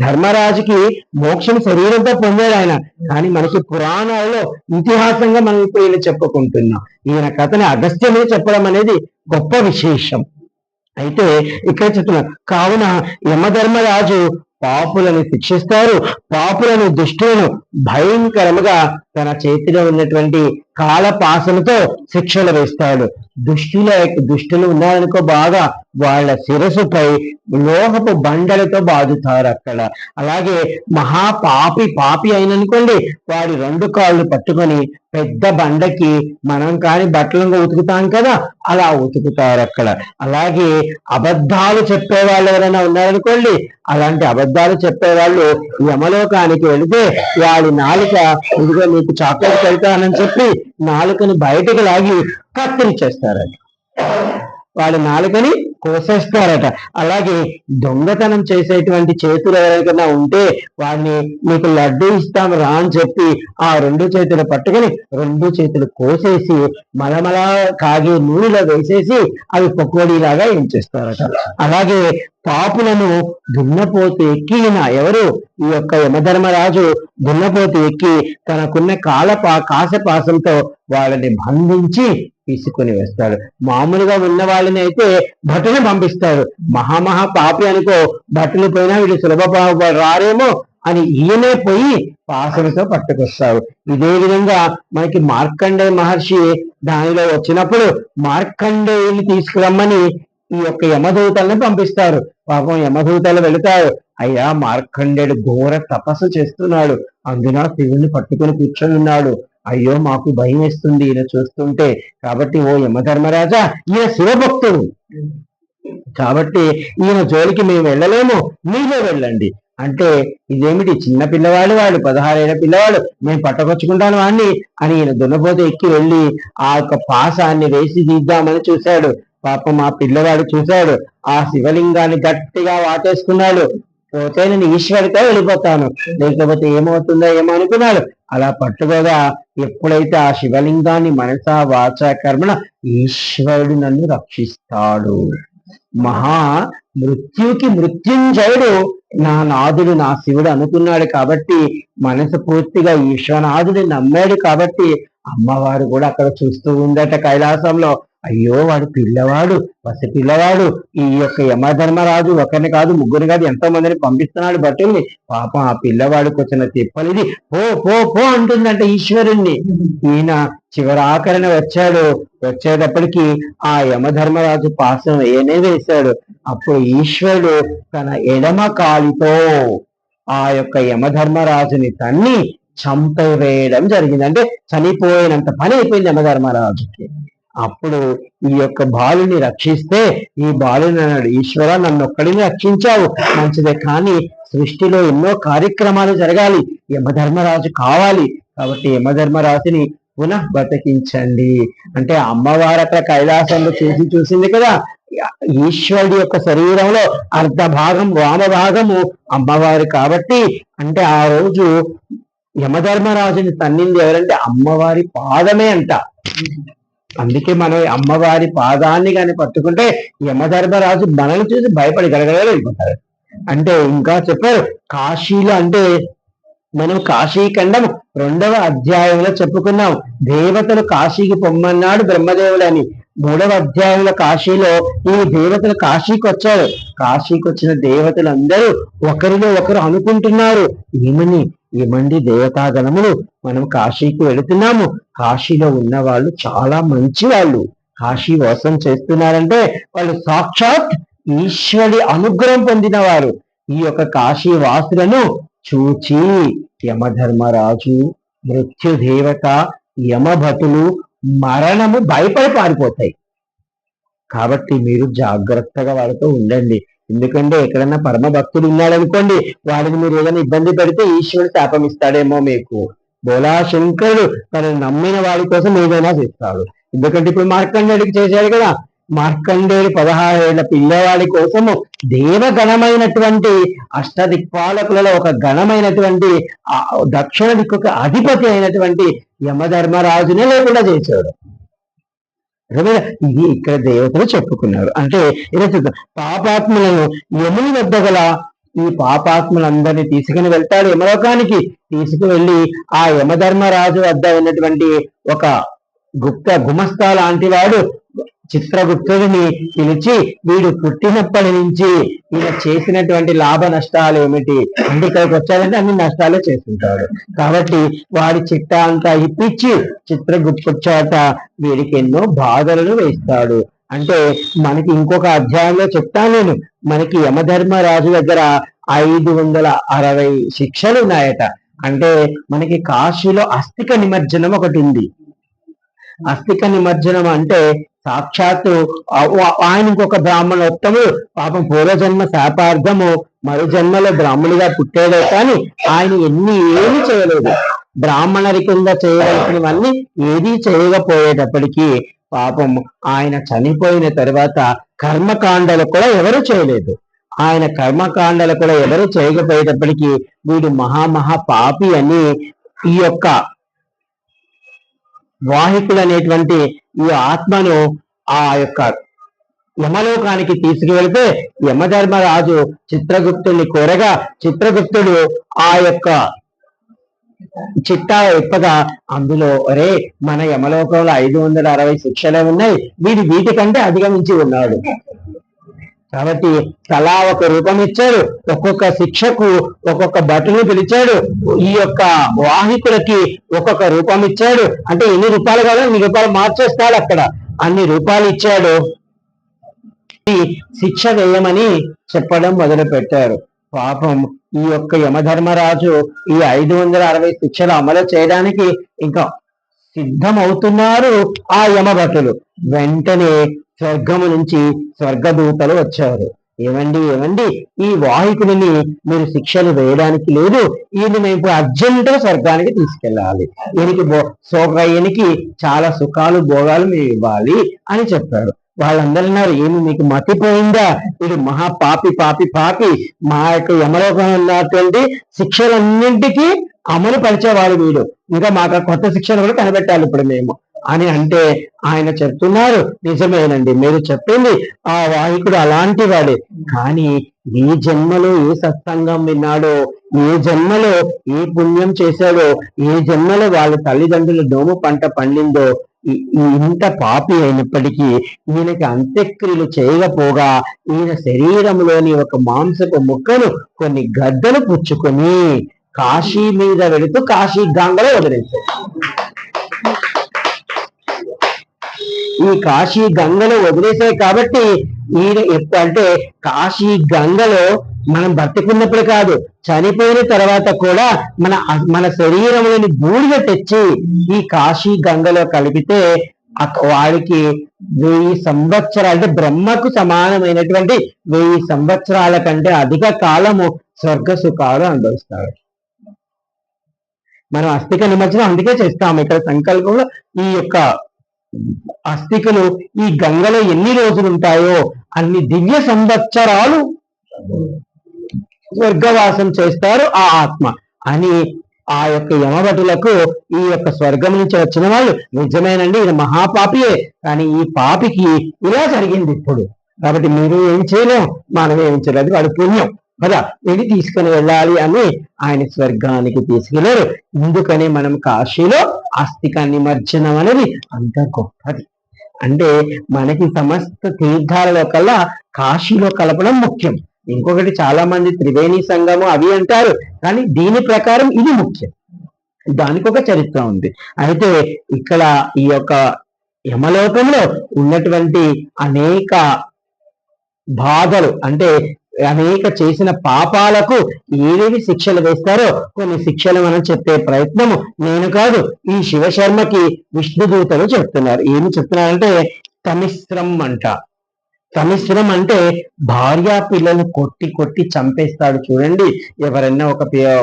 [SPEAKER 1] ధర్మరాజుకి మోక్షం శరీరంతో పొందాడు ఆయన, కానీ మనకి పురాణాలలో ఇతిహాసంగా మనం ఇప్పుడు ఈయన చెప్పుకుంటున్నాం. ఈయన కథని అగస్త్యమే చెప్పడం అనేది గొప్ప విశేషం. అయితే ఇక్కడ చెప్తున్నారు, కావున యమధర్మరాజు పాపులను శిక్షిస్తారు, పాపులను దుష్టులను భయంకరముగా తన చేతిలో ఉన్నటువంటి కాలపాసలతో శిక్షలు వేస్తాడు. దుష్టులు ఉన్నారనుకో బాగా, వాళ్ళ శిరసుపై లోహపు బండలతో బాదుతారు అక్కడ. అలాగే పాపి అయిననుకోండి, వాడి 2 కాళ్ళు పట్టుకొని పెద్ద బండకి మనం కాని బట్టలను ఉతుకుతాం కదా, అలా ఉతుకుతారు అక్కడ. అలాగే అబద్ధాలు చెప్పేవాళ్ళు ఎవరైనా ఉన్నారనుకోండి, అలాంటి అబద్ధాలు చెప్పేవాళ్ళు యమలోకానికి వెళితే వాడి నాలుక, ఇదిగో నీకు చాక్లెట్ పెడతానని చెప్పి నాలుకని బయటకు లాగి కత్తిరించేస్తారట, వాడి నాలుకని కోసేస్తారట. అలాగే దొంగతనం చేసేటువంటి చేతులు ఎవరికైనా ఉంటే వాడిని నీకు లడ్డు ఇస్తాం రా అని చెప్పి ఆ 2 చేతులు పట్టుకొని 2 చేతులు కోసేసి మలమల కాగే నూనెలో వేసేసి అవి పకోడీలాగా ఏం చేస్తారట. అలాగే పాపులను దున్నపోతు ఎక్కిన ఎవరు, ఈ యొక్క యమధర్మరాజు దున్నపోతు ఎక్కి తనకున్న కాసపాసంతో వాళ్ళని బంధించి తీసుకుని వేస్తాడు. మామూలుగా ఉన్న వాళ్ళని అయితే భటుని పంపిస్తాడు, మహా పాపి అనుకో, భటులు పోయినా వీళ్ళు సులభ రారేమో అని ఈయనే పోయి పాసనతో పట్టుకొస్తాడు. ఇదే విధంగా మనకి మార్కండేయ మహర్షి దానిలో వచ్చినప్పుడు మార్కండేయుని తీసుకురమ్మని ఈ యొక్క యమదూతల్ని పంపిస్తారు. పాపం యమదూతలు వెళుతారు, అయ్యా మార్కండేయుడు ఘోర తపస్సు చేస్తున్నాడు, అందున శివుణ్ణి పట్టుకుని కూర్చొని ఉన్నాడు, అయ్యో మాకు భయం వేస్తుంది ఈయన చూస్తుంటే, కాబట్టి ఓ యమధర్మరాజా ఈయన శివభక్తుడు కాబట్టి ఈయన జోలికి మేము వెళ్ళలేము, మీరే వెళ్ళండి. అంటే ఇదేమిటి, చిన్న పిల్లవాడు, వాడు 16 ఏళ్ల పిల్లవాడు, మేము పట్టకొచ్చుకుంటాను వాడిని అని ఈయన దున్నపోతే ఎక్కి వెళ్ళి ఆ యొక్క పాసాన్ని వేసి తీద్దామని చూశాడు. పాపం ఆ పిల్లవాడు చూశాడు, ఆ శివలింగాన్ని గట్టిగా వాటేసుకున్నాడు, పోతే నేను ఈశ్వరుడితో వెళ్ళిపోతాను, లేకపోతే ఏమవుతుందో ఏమో అనుకున్నాడు. అలా పట్టుకోగా ఎప్పుడైతే ఆ శివలింగాన్ని మనసా వాచ కర్మణ ఈశ్వరుడు నన్ను రక్షిస్తాడు, మహా మృత్యుకి మృత్యుంజయుడు నా నాథుడు నా శివుడు అనుకున్నాడు కాబట్టి, మనసు పూర్తిగా ఈశ్వరనాథుడు నమ్మాడు కాబట్టి అమ్మవారు కూడా అక్కడ చూస్తూ ఉందట కైలాసంలో. అయ్యో వాడు పిల్లవాడు, పసి పిల్లవాడు, ఈ యొక్క యమధర్మరాజు ఒకరిని కాదు ముగ్గురు కాదు ఎంతో మందిని పంపిస్తున్నాడు భటుల్ని. పాపం ఆ పిల్లవాడికి వచ్చిన తిప్పలిది, పో పో పో అంటుందంట ఈశ్వరుణ్ణి. ఈయన చివరాకరణ వచ్చాడు. వచ్చేటప్పటికి ఆ యమధర్మరాజు పాసం ఏనే వేశాడు. అప్పుడు ఈశ్వరుడు తన ఎడమ కాలితో ఆ యొక్క యమధర్మరాజుని తన్ని చంపవేయడం జరిగింది. అంటే చనిపోయినంత పని అయిపోయింది యమధర్మరాజుకి. అప్పుడు ఈ యొక్క బాలుని రక్షిస్తే ఈ బాలుని అన్నాడు, ఈశ్వర నన్ను ఒక్కడిని రక్షించావు మంచిదే, కానీ సృష్టిలో ఎన్నో కార్యక్రమాలు జరగాలి, యమధర్మరాజు కావాలి, కాబట్టి యమధర్మరాజుని పునః బతికించండి అంటే అమ్మవారు అక్కడ కైలాసంలో చూసింది కదా, ఈశ్వరుడి యొక్క శరీరంలో అర్ధ భాగం వామ భాగము అమ్మవారు కాబట్టి, అంటే ఆ రోజు యమధర్మరాజుని తన్నింది ఎవరంటే అమ్మవారి పాదమే అంట. అందుకే మనం అమ్మవారి పాదాన్ని కానీ పట్టుకుంటే యమధర్మరాజు మనల్ని చూసి భయపడి గడగడగా వెళ్ళిపోతారు. అంటే ఇంకా చెప్పారు కాశీలో, అంటే మనం కాశీఖండం 2వ అధ్యాయంలో చెప్పుకున్నాం, దేవతలు కాశీకి పొమ్మన్నాడు బ్రహ్మదేవుడని. 3వ అధ్యాయంలో కాశీలో ఈ దేవతలు కాశీకి వచ్చారు. కాశీకి వచ్చిన దేవతలందరూ ఒకరిలో ఒకరు అనుకుంటున్నారు, ఏమండి దేవతాగణములు, మనం కాశీకి వెళుతున్నాము, కాశీలో ఉన్న వాళ్ళు చాలా మంచి వాళ్ళు, కాశీ వాసం చేస్తున్నారంటే వాళ్ళు సాక్షాత్ ఈశ్వరి అనుగ్రహం పొందిన వారు. ఈ యొక్క కాశీ వాసులను చూచి యమధర్మరాజు, మృత్యుదేవత, యమభటులు మరణము భయపడి పారిపోతాయి. కాబట్టి మీరు జాగ్రత్తగా వాళ్ళతో ఉండండి. ఎందుకంటే ఎక్కడన్నా పరమ భక్తుడు ఉన్నాడనుకోండి, వాడిని మీరు ఏదైనా ఇబ్బంది పెడితే ఈశ్వరుడు శాపం ఇస్తాడేమో మీకు. బోలా శంకరుడు తనను నమ్మిన వాడి కోసం ఏదైనా చేస్తాడు. ఎందుకంటే ఇప్పుడు మార్కండేయుడికి చేశాడు కదా, మార్కండేయుడు 16 ఏళ్ల పిల్లవాడి కోసము దేవగణమైనటువంటి అష్టదిక్పాలకులలో ఒక గణమైనటువంటి దక్షిణ దిక్కుకు అధిపతి అయినటువంటి యమధర్మరాజునే లేకుండా చేశాడు. ఇది ఇక్కడ దేవతలు చెప్పుకున్నారు. అంటే ఇలా పాపాత్ములను యముని వద్ద గల ఈ పాపాత్ములందరినీ తీసుకుని వెళ్తాడు యమలోకానికి. తీసుకువెళ్ళి ఆ యమధర్మరాజు వద్ద ఉన్నటువంటి ఒక గుమస్తా లాంటి వాడు చిత్రగుప్తుడిని పిలిచి, వీడు పుట్టినప్పటి నుంచి ఈయన చేసినటువంటి లాభ నష్టాలు ఏమిటి, అంటే ఇక్కడికి వచ్చాడంటే అన్ని నష్టాలే చేస్తుంటాడు, కాబట్టి వాడి చిట్టా అంతా ఇప్పించి చిత్రగుప్తుడి చేత వీడికి ఎన్నో బాధలను వేస్తాడు. అంటే మనకి ఇంకొక అధ్యాయంలో చెప్తాను నేను, మనకి యమధర్మరాజు దగ్గర 560 శిక్షలు ఉన్నాయట. అంటే మనకి కాశీలో అస్థిక నిమజ్జనం ఒకటి ఉంది. అస్థిక నిమజ్జనం అంటే సాక్షాత్తు ఆయన ఇంకొక బ్రాహ్మణోత్తముడు పాపం పూర్వజన్మ శాపార్థము మరో జన్మలో బ్రాహ్మణుడిగా పుట్టాడే కానీ ఆయన ఏమీ చేయలేదు. బ్రాహ్మణరి కింద చేయవలసినవన్నీ ఏదీ చేయకపోయేటప్పటికీ పాపం ఆయన చనిపోయిన తర్వాత కర్మకాండలు కూడా ఎవరు చేయలేదు. ఆయన కర్మకాండలు కూడా ఎవరు చేయకపోయేటప్పటికీ వీడు మహా పాపి అని ఈ యొక్క వాహికుడు అనేటువంటి ఈ ఆత్మను ఆ యొక్క యమలోకానికి తీసుకువెళితే యమధర్మరాజు చిత్రగుప్తుడిని కోరగా చిత్రగుప్తుడు ఆ యొక్క చిట్టా ఇప్పగా అందులో ఒరే మన యమలోకంలో 560 శిక్షలే ఉన్నాయి, వీటికంటే అధిగమించి ఉన్నాడు కాబట్టి తలా ఒక రూపం ఇచ్చాడు. ఒక్కొక్క శిక్షకు ఒక్కొక్క భటుని పిలిచాడు. ఈ యొక్క వాహికులకి ఒక్కొక్క రూపం ఇచ్చాడు. అంటే ఎన్ని రూపాయలు కాదు అన్ని రూపాయలు మార్చేస్తాడు, అక్కడ అన్ని రూపాయలు ఇచ్చాడు. శిక్ష వేయమని చెప్పడం మొదలు పెట్టారు. పాపం ఈ యొక్క యమధర్మరాజు ఈ 560 శిక్షలు అమలు చేయడానికి ఇంకా సిద్ధమవుతున్నారు ఆ యమభటులు. వెంటనే స్వర్గము నుంచి స్వర్గదూతలు వచ్చారు. ఏమండి ఈ వాహికుడిని మీరు శిక్షలు వేయడానికి లేదు, ఈయన మేము అర్జెంటుగా స్వర్గానికి తీసుకెళ్ళాలి, ఈయనకి చాలా సుఖాలు భోగాలు మేము ఇవ్వాలి అని చెప్పారు. వాళ్ళందరూ అన్నారు, ఏమి మీకు మతిపోయిందా, వీడు మహా పాపి పాపి పాపి, మా యొక్క యమలోకం ఉన్నటువంటి శిక్షలన్నింటికీ అమలు పరిచేవాడు వీడు, ఇంకా మాకు కొత్త శిక్షలు కూడా కనిపెట్టాలి ఇప్పుడు మేము అని అంటే ఆయన చెప్తున్నారు, నిజమేనండి మీరు చెప్పింది, ఆ వాహికుడు అలాంటి వాడే, కానీ ఏ జన్మలో ఏ సత్సంగం విన్నాడో, ఏ జన్మలో ఏ పుణ్యం చేశాడో, ఏ జన్మలో వాళ్ళ తల్లిదండ్రుల నోము పంట పండిందో, ఇంత పాపి అయినప్పటికీ ఈయనకి అంత్యక్రియలు చేయకపోగా ఈయన శరీరంలోని ఒక మాంసపు ముక్కను కొన్ని గద్దలు పుచ్చుకొని కాశీ మీద వెళుతూ కాశీ గంగలో వదిలేశాడు. ఈ కాశీ గంగలో వదిలేసాయి కాబట్టి ఈయన అంటే కాశీ గంగలో మనం బతికున్నప్పుడు కాదు, చనిపోయిన తర్వాత కూడా మన శరీరంలోని బూడిద తెచ్చి ఈ కాశీ గంగలో కలిపితే వాడికి 1000 సంవత్సరాలు, అంటే బ్రహ్మకు సమానమైనటువంటి 1000 సంవత్సరాల కంటే అధిక కాలము స్వర్గ సుఖాలు అనుభవిస్తాడు. మనం అస్థిక నిమజ్జనం అందుకే చేస్తాము. ఇక్కడ సంకల్పంలో ఈ యొక్క అస్థికలు ఈ గంగలో ఎన్ని రోజులు ఉంటాయో అన్ని దివ్య సంవత్సరాలు స్వర్గవాసం చేస్తారు ఆ ఆత్మ అని ఆ యొక్క యమభటులకు ఈ యొక్క స్వర్గం నుంచి వచ్చిన వాళ్ళు, నిజమేనండి ఈయన మహాపాపియే, కానీ ఈ పాపికి ఇలా జరిగింది ఇప్పుడు, కాబట్టి మీరు ఏం చేయలేం, మనం ఏం చేయలేదు, వాడు పుణ్యం కదా, ఇది తీసుకుని వెళ్ళాలి అని ఆయన స్వర్గానికి తీసుకెళ్లారు. ఇందుకని మనం కాశీలో ఆస్తిక నిమజ్జనం అనేది అంత గొప్పది. అంటే మనకి సమస్త తీర్థాలలో కల్లా కాశీలో కలపడం ముఖ్యం. ఇంకొకటి చాలా మంది త్రివేణి సంగమం అవి అంటారు, కానీ దీని ప్రకారం ఇది ముఖ్యం, దానికి ఒక చరిత్ర ఉంది. అయితే ఇక్కడ ఈ యొక్క యమలోకంలో ఉన్నటువంటి అనేక బాధలు, అంటే అనేక చేసిన పాపాలకు ఏవేవి శిక్షలు వేస్తారో కొన్ని శిక్షలు మనం చెప్పే ప్రయత్నము నేను కాదు, ఈ శివశర్మకి విష్ణుదూతలు చెప్తున్నారు. ఏమి చెప్తున్నారంటే తమిశ్రం అంట. తమిశ్రం అంటే భార్య పిల్లలు కొట్టి కొట్టి చంపేస్తాడు చూడండి ఎవరన్నా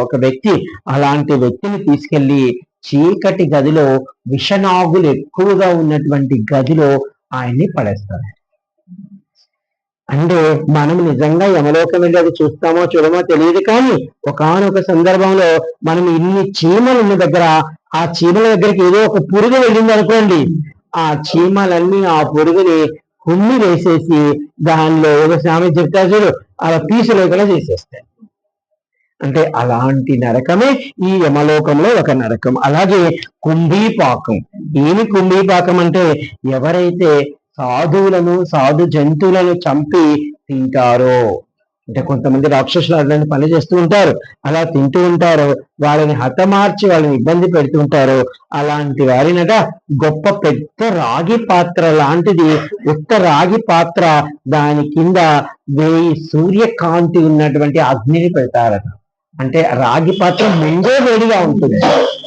[SPEAKER 1] ఒక వ్యక్తి, అలాంటి వ్యక్తిని తీసుకెళ్లి చీకటి గదిలో, విషనాగులు ఎక్కువగా ఉన్నటువంటి గదిలో ఆయన్ని పడేస్తారు. అంటే మనం నిజంగా యమలోకం వెళ్ళి అది చూస్తామో చూడమో తెలియదు, కానీ ఒకానొక సందర్భంలో మనం ఇన్ని చీమలు ఉన్న దగ్గర ఆ చీమల దగ్గరికి ఏదో ఒక పురుగు వెళ్ళింది అనుకోండి, ఆ చీమలన్నీ ఆ పురుగుని కుమ్మి వేసేసి దానిలో ఒక స్వామి చెప్తారు చూడు, అలా పీసు లేకుండా చేసేస్తాయి. అంటే అలాంటి నరకమే ఈ యమలోకంలో ఒక నరకం. అలాగే కుంభీపాకం. ఏమి కుంభీపాకం అంటే ఎవరైతే సాధువులను, సాధు జంతువులను చంపి తింటారో, అంటే కొంతమంది రాక్షసులు అలాంటి పని చేస్తూ ఉంటారు, అలా తింటూ ఉంటారు, వాళ్ళని హతమార్చి వాళ్ళని ఇబ్బంది పెడుతుంటారు. అలాంటి వారినట గొప్ప పెద్ద రాగి పాత్ర లాంటిది, ఉత్త రాగి పాత్ర, దాని కింద 1000 సూర్యకాంతి ఉన్నటువంటి అగ్నిని పెడతారట. అంటే రాగి పాత్ర ముందే వేడిగా ఉంటుంది,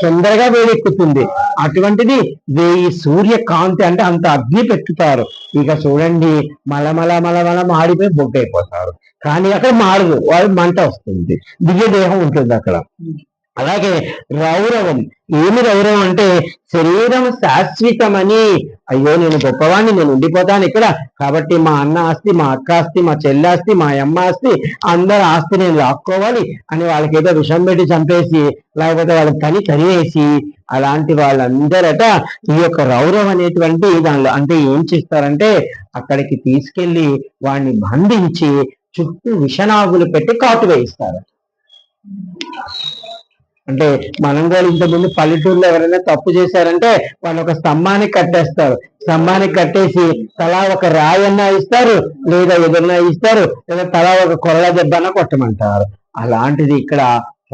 [SPEAKER 1] తొందరగా వేడెక్కుతుంది, అటువంటిది 1000 సూర్యకాంతి, అంటే అంత అగ్ని పెట్టుతారు. ఇక చూడండి మలమల మాడిపోయి బొగ్గైపోతారు, కానీ అక్కడ మాడదు, వాళ్ళు మంట వస్తుంది, దివ్య దేహం ఉంటుంది అక్కడ. అలాగే రౌరవం. ఏమి రౌరవం అంటే శరీరం శాశ్వతమని, అయ్యో నేను గొప్పవాడిని, నేను ఉండిపోతాను ఇక్కడ, కాబట్టి మా అన్న ఆస్తి, మా అక్క ఆస్తి, మా చెల్లి ఆస్తి, మా అమ్మ ఆస్తి, అందరి ఆస్తి నేను లాక్కోవాలి అని వాళ్ళకి ఏదో విషం పెట్టి చంపేసి, లేకపోతే వాళ్ళకి తరివేసి, అలాంటి వాళ్ళందరట ఈ యొక్క రౌరవం అనేటువంటి దానిలో, అంటే ఏం చేస్తారంటే అక్కడికి తీసుకెళ్లి వాడిని బంధించి చుట్టూ విషనాగులు పెట్టి కాటు వేయిస్తారు. అంటే మనం కూడా ఇంతకుముందు పల్లెటూరులో ఎవరైనా తప్పు చేశారంటే వాళ్ళు ఒక స్తంభానికి కట్టేస్తారు, స్తంభానికి కట్టేసి తలా ఒక రాయన్నా ఇస్తారు, లేదా ఎదురున్నా ఇస్తారు, లేదా తలా ఒక కొరల దెబ్బన్నా కొట్టమంటారు. అలాంటిది ఇక్కడ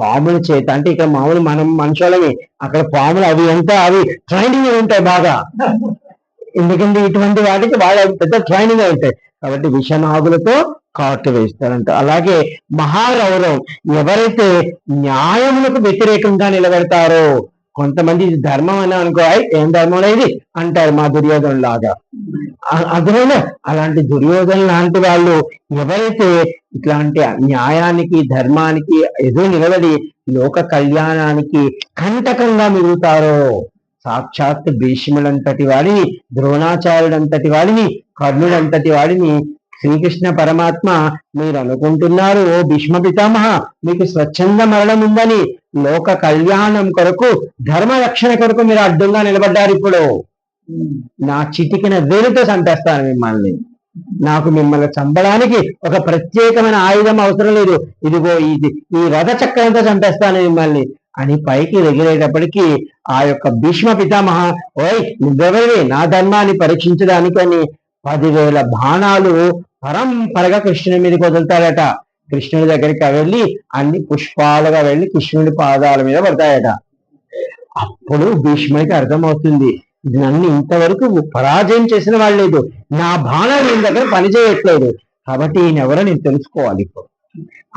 [SPEAKER 1] పాముల చేత, అంటే ఇక్కడ మామూలు మనం మనుషులవి, అక్కడ పాములు అవి అవి ట్రైనింగ్ ఉంటాయి బాగా, ఎందుకంటే ఇటువంటి వాటికి వాళ్ళ పెద్ద ట్రైనింగ్ ఉంటాయి, కాబట్టి విషనాగులతో కాటు వేస్తారంట. అలాగే మహారౌరవం. ఎవరైతే న్యాయములకు వ్యతిరేకంగా నిలబెడతారో, కొంతమంది ఇది ధర్మం అని అనుకో, ఏం ధర్మం ఇది అంటారు, మా దుర్యోధన లాగా. అదేనా, అలాంటి దుర్యోధన లాంటి వాళ్ళు ఎవరైతే ఇట్లాంటి న్యాయానికి ధర్మానికి ఎదురు నిలబడి లోక కళ్యాణానికి కంటకంగా మిగులుతారో, సాక్షాత్ భీష్ముడంతటి వాడిని, ద్రోణాచార్యుడంతటి వాడిని, కర్ణుడంతటి వాడిని శ్రీకృష్ణ పరమాత్మ మీరు అనుకుంటున్నారు ఓ భీష్మ పితామహ మీకు స్వచ్ఛంద మరణం ఉందని, లోక కళ్యాణం కొరకు ధర్మ రక్షణ కొరకు మీరు అడ్డంగా నిలబడ్డారు. ఇప్పుడు నా చిటికిన వేలుతో చంపేస్తాను మిమ్మల్ని. నాకు మిమ్మల్ని చంపడానికి ఒక ప్రత్యేకమైన ఆయుధం అవసరం లేదు, ఇదిగో ఈ రథ చక్రంతో చంపేస్తాను మిమ్మల్ని అని పైకి ఎగిరేటప్పటికీ ఆ యొక్క భీష్మ పితామహ ఓయ్ నువ్వెవరివి నా ధర్మాన్ని పరీక్షించడానికని 10,000 బాణాలు పరంపరగా కృష్ణుని మీదకి వదులుతాడట. కృష్ణుడి దగ్గరికి వెళ్ళి అన్ని పుష్పాలుగా వెళ్ళి కృష్ణుడి పాదాల మీద పడతాయట. అప్పుడు భీష్ముడికి అర్థమవుతుంది, నన్ను ఇంతవరకు పరాజయం చేసిన వాళ్ళు లేదు, నా బాణాలు ఈయన దగ్గర పనిచేయట్లేదు, కాబట్టి ఈయనెవరో నేను తెలుసుకోవాలి. ఇప్పుడు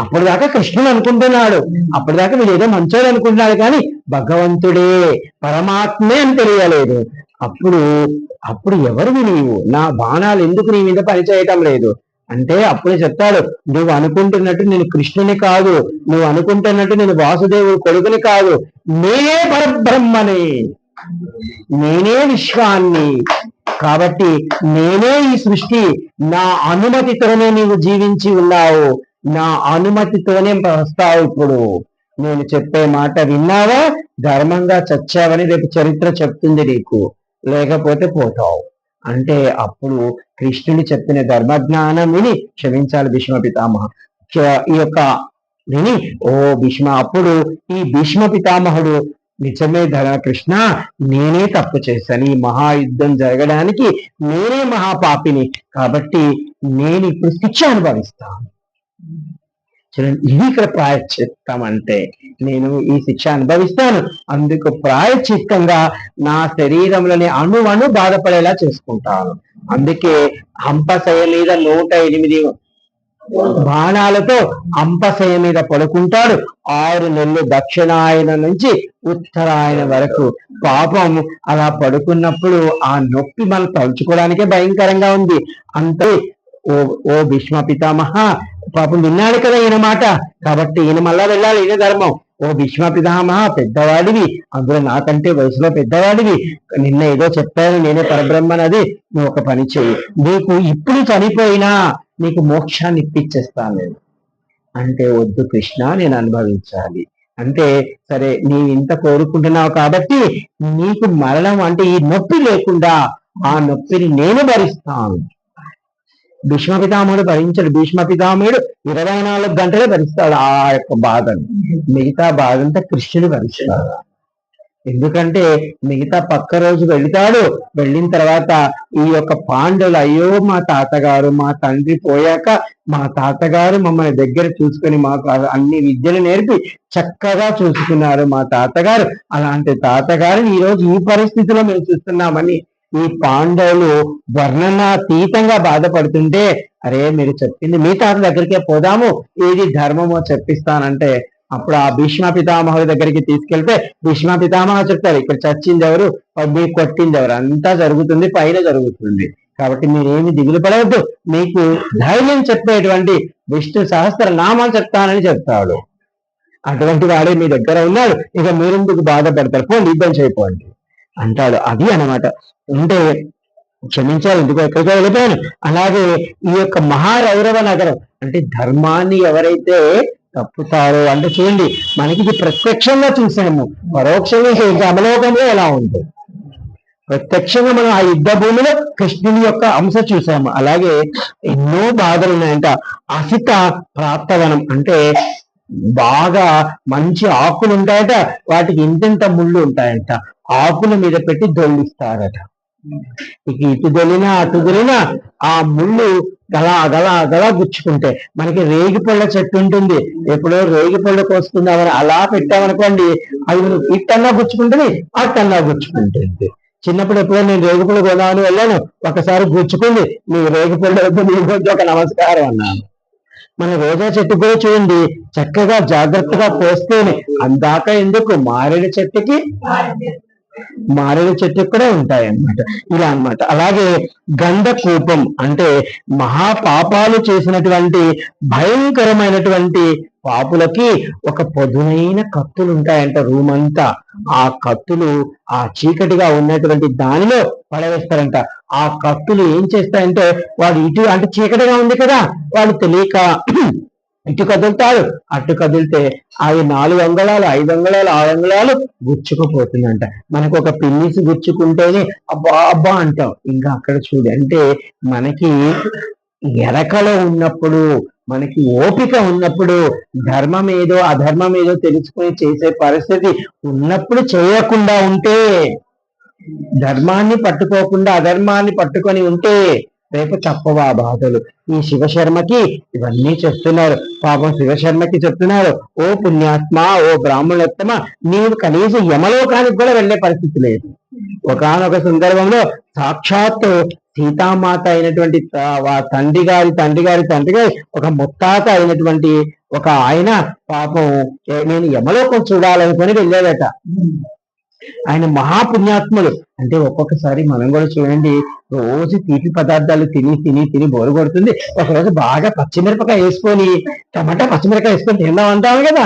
[SPEAKER 1] అప్పటిదాకా కృష్ణుడు అనుకుంటున్నాడు, అప్పటిదాకా వీడు ఏదో మంచోడు అనుకుంటున్నాడు, కానీ భగవంతుడే పరమాత్మే అని తెలియలేదు. అప్పుడు ఎవరివి నీవు, నా బాణాలు ఎందుకు నీ మీద పనిచేయటం లేదు అంటే అప్పుడు చెప్తాడు, నువ్వు అనుకుంటున్నట్టు నేను కృష్ణుని కాదు, నువ్వు అనుకుంటున్నట్టు నేను వాసుదేవుడు కొడుకుని కాదు, నేనే పరబ్రహ్మని, నేనే విశ్వాన్ని, కాబట్టి నేనే ఈ సృష్టి, నా అనుమతితోనే నీవు జీవించి ఉన్నావు, నా అనుమతితోనే వస్తావు. ఇప్పుడు నేను చెప్పే మాట విన్నావా, ధర్మంగా చచ్చావని రేపు చరిత్ర చెప్తుంది నీకు, లేకపోతే పోతావు అంటే అప్పుడు కృష్ణుని చెప్పిన ధర్మజ్ఞానం విని క్షమించాలి భీష్మ పితామహ ఈ యొక్క విని ఓ భీష్మ. అప్పుడు ఈ భీష్మ పితామహుడు నిజమే కృష్ణ, నేనే తప్పు చేశాను, ఈ మహాయుద్ధం జరగడానికి నేనే మహాపాపిని, కాబట్టి నేను ఇప్పుడు శిక్ష అనుభవిస్తాను. చూడండి, ఇది ఇక్కడ ప్రాయశ్చిత్తం అంటే, నేను ఈ శిక్ష అనుభవిస్తాను, అందుకు ప్రాయశ్చిత్తంగా నా శరీరంలోని అణువణు బాధపడేలా చేసుకుంటాను. అందుకే హంపశయ మీద 108 బాణాలతో హంపశయ మీద పడుకుంటాడు. 6 నెలలు దక్షిణాయన నుంచి ఉత్తరాయణ వరకు. పాపం అలా పడుకున్నప్పుడు ఆ నొప్పి మనం తలుచుకోవడానికే భయంకరంగా ఉంది. అంతే ఓ భీష్మ పితామహ, పాపం విన్నాడు కదా ఈయన మాట, కాబట్టి ఈయన మళ్ళా వెళ్ళాలి, ఈయన ధర్మం. ఓ భీష్మ పితామహ, పెద్దవాడివి, అందులో నాకంటే వయసులో పెద్దవాడివి, నిన్న ఏదో చెప్పాను నేనే పరబ్రహ్మనది, నువ్వు ఒక పని చెయ్యి, నీకు ఇప్పుడు చనిపోయినా నీకు మోక్షాన్ని ఇప్పించేస్తాను నేను అంటే, వద్దు కృష్ణ నేను అనుభవించాలి అంటే, సరే నీ ఇంత కోరుకుంటున్నావు కాబట్టి నీకు మరణం అంటే ఈ నొప్పి లేకుండా ఆ నొప్పిని నేను భరిస్తాను. భీష్మ పితామహుడు భరించాడు. భీష్మ పితామహుడు 24 గంటలే భరిస్తాడు ఆ యొక్క బాధను, మిగతా బాధ అంతా కృష్ణుడు భరిస్తాడు. ఎందుకంటే మిగతా పక్క రోజు వెళ్తాడు, వెళ్ళిన తర్వాత ఈ యొక్క పాండవులు అయ్యో మా తాతగారు మా తండ్రి పోయాక మా తాతగారు మమ్మల్ని దగ్గర చూసుకొని మాకు అన్ని విద్యలు నేర్పి చక్కగా చూసుకున్నారు మా తాతగారు, అలాంటి తాతగారిని ఈ రోజు ఈ పరిస్థితిలో మేము చూస్తున్నామని ఈ పాండవులు వర్ణనాతీతంగా బాధపడుతుంటే, అరే మీరు చెప్పింది మీ తాత దగ్గరికే పోదాము, ఏది ధర్మమో చెప్పిస్తానంటే అప్పుడు ఆ భీష్మ పితామహుడి దగ్గరికి తీసుకెళ్తే భీష్మ పితామహ చెప్తారు, ఇక్కడ చచ్చింది ఎవరు, మీకు కొట్టింది ఎవరు, అంతా జరుగుతుంది పైన జరుగుతుంది, కాబట్టి మీరేమి దిగులు పడవద్దు, మీకు ధైర్యం చెప్పేటువంటి విష్ణు సహస్ర నామాలు చెప్తానని చెప్తాడు. అటువంటి వాడే మీ దగ్గర ఉన్నాడు, ఇక మీరెందుకు బాధపడతారు, పోండి యుద్ధం చేయపోండి అంటాడు. అది అన్నమాట. అంటే క్షమించాలి, ఎందుకు ఎక్కడికో వెళ్ళిపోయాను. అలాగే ఈ యొక్క మహారౌరవ నగరం అంటే ధర్మాన్ని ఎవరైతే తప్పుతారో అంటే, చూడండి మనకి ఇది ప్రత్యక్షంగా చూసాము, పరోక్షంగా అమలోకంలో ఎలా ఉంది. ప్రత్యక్షంగా మనం ఆ యుద్ధ భూమిలో కృష్ణుని యొక్క అంశ చూసాము. అలాగే ఎన్నో బాధలు ఉన్నాయంట. అసిత ప్రాప్తవనం అంటే బాగా మంచి ఆకులు ఉంటాయట, వాటికి ఇంతింత ముళ్ళు ఉంటాయంట, ఆకుల మీద పెట్టి దొల్లిస్తారట. ఇక ఇటు దొలినా అటు దొలినా ఆ ముళ్ళు గలా గుచ్చుకుంటే, మనకి రేగి పళ్ళ చెట్టు ఉంటుంది, ఎప్పుడో రేగి పళ్ళు కోసుకుందామని అలా పెట్టామనుకోండి, అది ఇట్టన్నా గుచ్చుకుంటుంది అట్టన్నా గుచ్చుకుంటుంది. చిన్నప్పుడు ఎప్పుడో నేను రేగిపళ్ళు కొనాలని వెళ్ళాను, ఒకసారి గుచ్చుకుంది, నీ రేగిపళ్ళు నీకు ఒక నమస్కారం అన్నాను. మన రోజా చెట్టు కూడా చూడండి, చక్కగా జాగ్రత్తగా పోస్తేనే, అందాక ఎందుకు మారేడు చెట్టుకి మారేడు చెట్టు కూడా ఉంటాయి అన్నమాట. ఇలా అన్నమాట. అలాగే గంధకూపం అంటే మహాపాపాలు చేసినటువంటి భయంకరమైనటువంటి పాపులకి ఒక పొదునైన కత్తులు ఉంటాయంట రూమ్ అంతా. ఆ కత్తులు ఆ చీకటిగా ఉన్నటువంటి దానిలో పడవేస్తారంట. ఆ కత్తులు ఏం చేస్తాయంటే వాడు ఇటు అంటే చీకటిగా ఉంది కదా, వాడు తెలియక ఇటు కదులుతాడు, అటు కదిలితే అవి 4 అంగుళాలు 5 అంగుళాలు 6 అంగుళాలు గుచ్చుకుపోతుందంట. మనకు ఒక పిన్నిసి గుచ్చుకుంటేనే అబ్బా అబ్బా అంటాం. ఇంకా అక్కడ చూడు అంటే మనకి ఎరకలో ఉన్నప్పుడు, మనకి ఓపిక ఉన్నప్పుడు, ధర్మం ఏదో అధర్మం ఏదో తెలుసుకొని చేసే పరిస్థితి ఉన్నప్పుడు చేయకుండా ఉంటే, ధర్మాన్ని పట్టుకోకుండా అధర్మాన్ని పట్టుకొని ఉంటే రేపు తప్పవా బాధలు. ఈ శివశర్మకి ఇవన్నీ చెప్తున్నారు. పాపం శివశర్మకి చెప్తున్నారు, ఓ పుణ్యాత్మ, ఓ బ్రాహ్మణోత్తమ, నీవు కనీసం యమలోకానికి కూడా వెళ్ళే పరిస్థితి లేదు. ఒకానొక సందర్భంలో సాక్షాత్తు సీతామాత అయినటువంటి తండ్రి గారి ఒక ముత్తాత అయినటువంటి ఒక ఆయన పాపం నేను యమలోకం చూడాలనుకొని వెళ్ళాడట. ఆయన మహాపుణ్యాత్ముడు. అంటే ఒక్కొక్కసారి మనం కూడా చూడండి, రోజు తీపి పదార్థాలు తిని తిని తిని బోరు కొడుతుంది. ఒకరోజు బాగా పచ్చిమిరపకాయ వేసుకొని, టమాటా పచ్చిమిరపకాయ వేసుకొని తిందాం అంటాము కదా.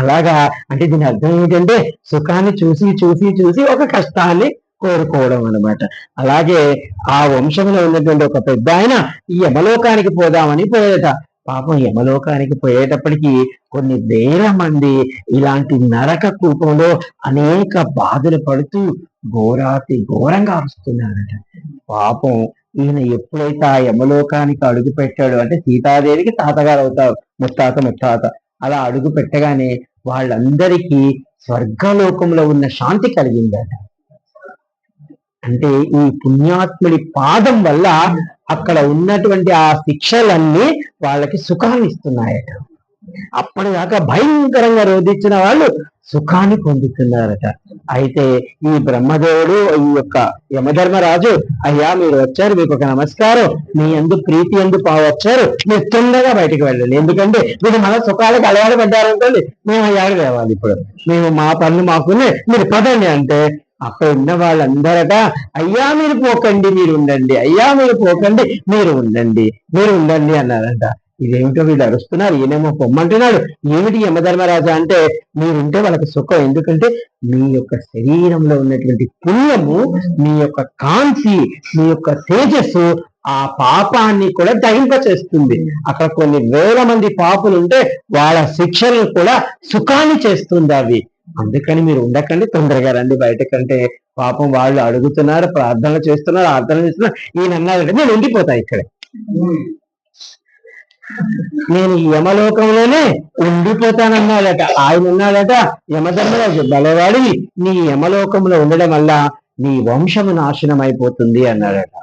[SPEAKER 1] అలాగా అంటే దీని అర్థం ఏంటంటే సుఖాన్ని చూసి చూసి చూసి ఒక కష్టాన్ని కోరుకోవడం అన్నమాట. అలాగే ఆ వంశంలో ఉన్నటువంటి ఒక పెద్ద ఆయన ఈ యమలోకానికి పోదామని పోయేట. పాపం యమలోకానికి పోయేటప్పటికి కొన్ని వేల మంది ఇలాంటి నరక కూపంలో అనేక బాధలు పడుతూ ఘోరాతి ఘోరంగా వస్తున్నారట. పాపం ఈయన ఎప్పుడైతే ఆ యమలోకానికి అడుగు పెట్టాడు అంటే సీతాదేవికి తాతగారు అవుతారు, ముత్తాత అలా అడుగు పెట్టగానే వాళ్ళందరికీ స్వర్గలోకంలో ఉన్న శాంతి కలిగిందట. అంటే ఈ పుణ్యాత్ముడి పాదం వల్ల అక్కడ ఉన్నటువంటి ఆ శిక్షలన్నీ వాళ్ళకి సుఖాన్ని ఇస్తున్నాయట. అప్పటిదాకా భయంకరంగా రోధించిన వాళ్ళు సుఖాన్ని పొందుతున్నారట. అయితే ఈ బ్రహ్మదేవుడు ఈ యొక్క యమధర్మరాజు, అయ్యా మీరు వచ్చారు, మీకు ఒక నమస్కారం, మీ అందు ప్రీతి అందు వచ్చారు, మీరు తొందరగా బయటకు వెళ్ళండి. ఎందుకంటే మీరు మన సుఖాలకు అలవాటు పడ్డారనుకోండి, మేము అయ్యాడు తేవాలి, ఇప్పుడు మేము మా పనులు మాకునే, మీరు పదండి అంటే అక్కడ ఉన్న వాళ్ళందరట, అయ్యా మీరు పోకండి మీరు ఉండండి, అయ్యా మీరు పోకండి మీరు ఉండండి అన్నారంట. ఇదేమిటో వీళ్ళు అరుస్తున్నారు, ఈయనేమో పొమ్మంటున్నాడు. ఏమిటి యమధర్మరాజా అంటే, మీరుంటే వాళ్ళకి సుఖం. ఎందుకంటే మీ యొక్క శరీరంలో ఉన్నటువంటి పుణ్యము, మీ యొక్క కాంతి, మీ యొక్క తేజస్సు ఆ పాపాన్ని కూడా దహింపచేస్తుంది. అక్కడ కొన్ని వేల మంది పాపులు ఉంటే వాళ్ళ శిక్షలను కూడా సుఖాన్ని చేస్తుంది అవి. అందుకని మీరు ఉండకండి, తొందరగా రండి బయటకంటే పాపం వాళ్ళు అడుగుతున్నారు, ప్రార్థనలు చేస్తున్నారు, ఈయన అన్నారంటే నేను ఉండిపోతా ఇక్కడే, నేను యమలోకంలోనే ఉండిపోతానన్నాడట. ఆయన ఉన్నాడట, యమధర్మరాజు బలవాడి, నీ యమలోకంలో ఉండడం వల్ల నీ వంశము నాశనం అయిపోతుంది అన్నాడట.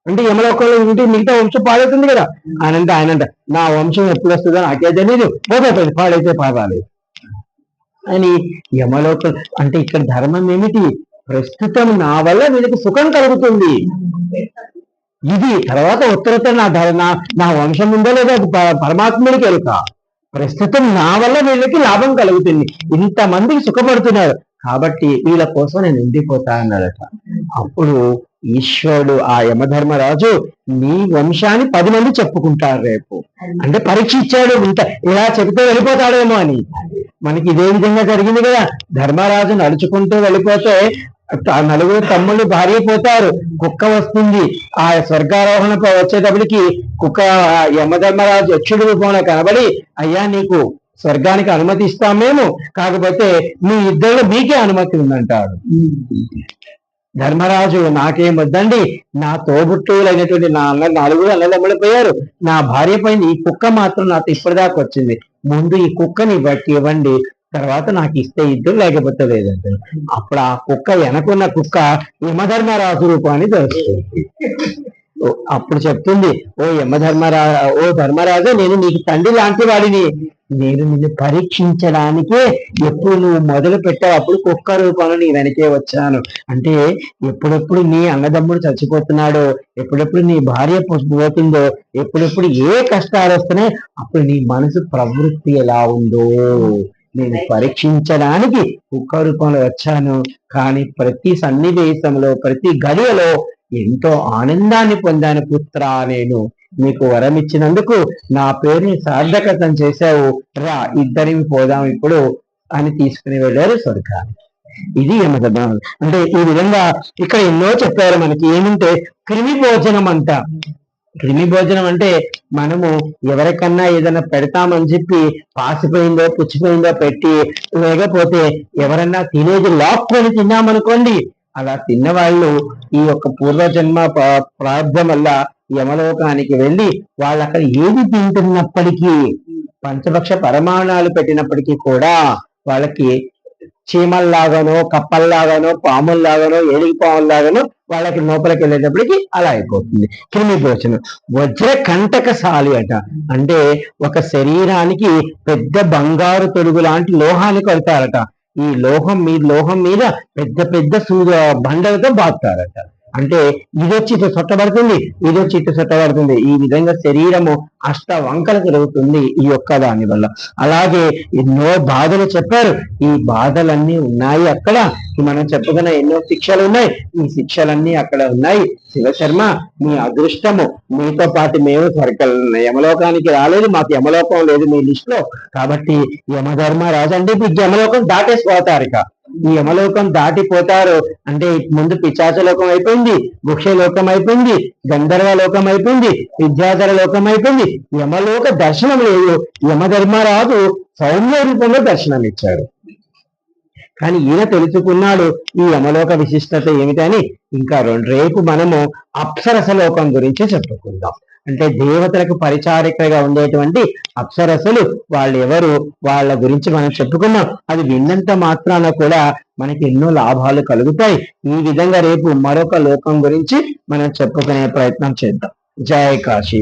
[SPEAKER 1] అంటే యమలోకంలో ఉంటే మిగతా వంశం పాడవుతుంది కదా. ఆయనంట నా వంశం ఎప్పుడు వస్తుందో నాకే తెలియదు, పోతుంది, పాడైతే పర్వాలేదు అని. యమలోకం అంటే ఇక్కడ ధర్మం ఏమిటి, ప్రస్తుతం నా వల్ల వీళ్ళకి సుఖం కలుగుతుంది, ఇది తర్వాత ఉత్తరత నా వంశం ఉందో లేదా పరమాత్ముడికి ఎరుక, ప్రస్తుతం నా వల్ల వీళ్ళకి లాభం కలుగుతుంది, ఇంతమందికి సుఖపడుతున్నారు కాబట్టి వీళ్ళ కోసం నేను ఉండిపోతా అన్నాడట. అప్పుడు ఈశ్వరుడు ఆ యమధర్మరాజు నీ వంశాన్ని 10 మంది చెప్పుకుంటారు రేపు అంటే పరీక్ష ఇచ్చాడు. ఇంత ఇలా చెబితే వెళ్ళిపోతాడేమో అని. మనకి ఇదే విధంగా జరిగింది కదా, ధర్మరాజు నడుచుకుంటూ వెళ్ళిపోతే నలుగురు తమ్ముళ్ళు భార్య పోతారు, కుక్క వస్తుంది. ఆ స్వర్గారోహణ వచ్చేటప్పటికి కుక్క యమధర్మరాజు యక్షుడి రూపంలో కనబడి, అయ్యా నీకు స్వర్గానికి అనుమతి ఇస్తాం మేము, కాకపోతే మీ ఇద్దరు మీకే అనుమతి ఉందంటాడు. ధర్మరాజు నాకేం వద్దండి, నా తోబుట్టువులైనటువంటి నా నలుగురు అన్నదమ్ములు పోయారు, నా భార్య పోయింది, ఈ కుక్క మాత్రం నాతో ఇప్పటిదాకా వచ్చింది, ముందు ఈ కుక్కని బట్టి ఇవ్వండి, తర్వాత నాకు ఇస్తే ఇద్దరు లేకపోతే లేదంటే. అప్పుడు ఆ కుక్క వెనకున్న కుక్క యమధర్మరాజు రూపాన్ని తెలుస్తుంది. అప్పుడు చెప్తుంది, ఓ ధర్మరాజు, నేను నీకు తండ్రి లాంటి వాడిని, నేను నిన్ను పరీక్షించడానికే ఎప్పుడు నువ్వు మొదలు పెట్టావు అప్పుడు కుక్క రూపంలో నీ వెనకే వచ్చాను. అంటే ఎప్పుడెప్పుడు నీ అన్నదమ్ముడు చచ్చిపోతున్నాడో, ఎప్పుడెప్పుడు నీ భార్య పోతుందో, ఎప్పుడెప్పుడు ఏ కష్టాలు వస్తున్నాయి, అప్పుడు నీ మనసు ప్రవృత్తి ఎలా ఉందో, నేను పరీక్షించడానికి కుక్క రూపంలో వచ్చాను. కానీ ప్రతి సన్నివేశంలో ప్రతి గడియలో ఎంతో ఆనందాన్ని పొందాను. పుత్ర, నేను నీకు వరం ఇచ్చినందుకు నా పేరుని సార్థకతం చేశావు, రా ఇద్దరిని పోదాం ఇప్పుడు అని తీసుకుని వెళ్ళారు స్వర్గానికి. ఇది యమధర్మరాజు అంటే. ఈ విధంగా ఇక్కడ ఎన్నో చెప్పారు మనకి. ఏమంటే క్రిమి భోజనం అంట. క్రిమి భోజనం అంటే మనము ఎవరికన్నా ఏదైనా పెడతామని చెప్పి పాసిపోయిందో పుచ్చిపోయిందో పెట్టి, లేకపోతే ఎవరన్నా తినేది లాక్కొని తిన్నామనుకోండి, అలా తిన్నవాళ్ళు ఈ యొక్క పూర్వజన్మ ప్రార్థం వల్ల యమలోకానికి వెళ్ళి వాళ్ళు అక్కడ ఏది తింటున్నప్పటికీ, పంచభక్ష పరమాణాలు పెట్టినప్పటికీ కూడా వాళ్ళకి చీమల్లాగానో కప్పల్లాగానో పాముల్లాగానో ఏలిగి పాముల్లాగానో వాళ్ళకి లోపలికి వెళ్ళేటప్పటికి అలా అయిపోతుంది. క్రిమి భోజనం. వజ్ర కంటకశాలి అట. అంటే ఒక శరీరానికి పెద్ద బంగారు తొడుగు లాంటి లోహాన్ని కొడతారట. ఈ లోహం మీద పెద్ద పెద్ద బండలతో బాగుతారట. అంటే ఇదొచ్చి ఇటు చుట్టబడుతుంది, ఇదొచ్చి ఇటు చుట్టబడుతుంది. ఈ విధంగా శరీరము అష్ట వంకలు తిరుగుతుంది ఈ యొక్క దాని వల్ల. అలాగే ఎన్నో బాధలు చెప్పారు. ఈ బాధలన్నీ ఉన్నాయి అక్కడ. మనం చెప్పుకున్న ఎన్నో శిక్షలు ఉన్నాయి. ఈ శిక్షలన్నీ అక్కడ ఉన్నాయి. శివశర్మ, మీ అదృష్టము, మీతో పాటు మేము యమలోకానికి రాలేదు, మాకు యమలోకం లేదు మీ లిస్ట్ లో. కాబట్టి యమధర్మరాజు అంటే ఇప్పుడు యమలోకం దాటేసిపోతారు. ఇక ఈ యమలోకం దాటిపోతారు అంటే ముందు పిశాచ లోకం అయిపోయింది, వృక్ష లోకం అయిపోయింది, గంధర్వ లోకం అయిపోయింది, విద్యాధర లోకం అయిపోయింది. యమలోక దర్శనం లేదు. యమధర్మరాజు సౌమ్య రూపంలో దర్శనం ఇచ్చాడు. కానీ ఈయన తెలుసుకున్నాడు ఈ యమలోక విశిష్టత ఏమిటని. ఇంకా రేపు మనము అప్సరస లోకం గురించి చెప్పుకుందాం. అంటే దేవతలకు పరిచారికగా ఉండేటువంటి అప్సరసలు వాళ్ళు ఎవరు, వాళ్ళ గురించి మనం చెప్పుకున్నాం. అది విన్నంత మాత్రాన కూడా మనకి ఎన్నో లాభాలు కలుగుతాయి. ఈ విధంగా రేపు మరొక లోకం గురించి మనం చెప్పుకునే ప్రయత్నం చేద్దాం. జయ కాశీ.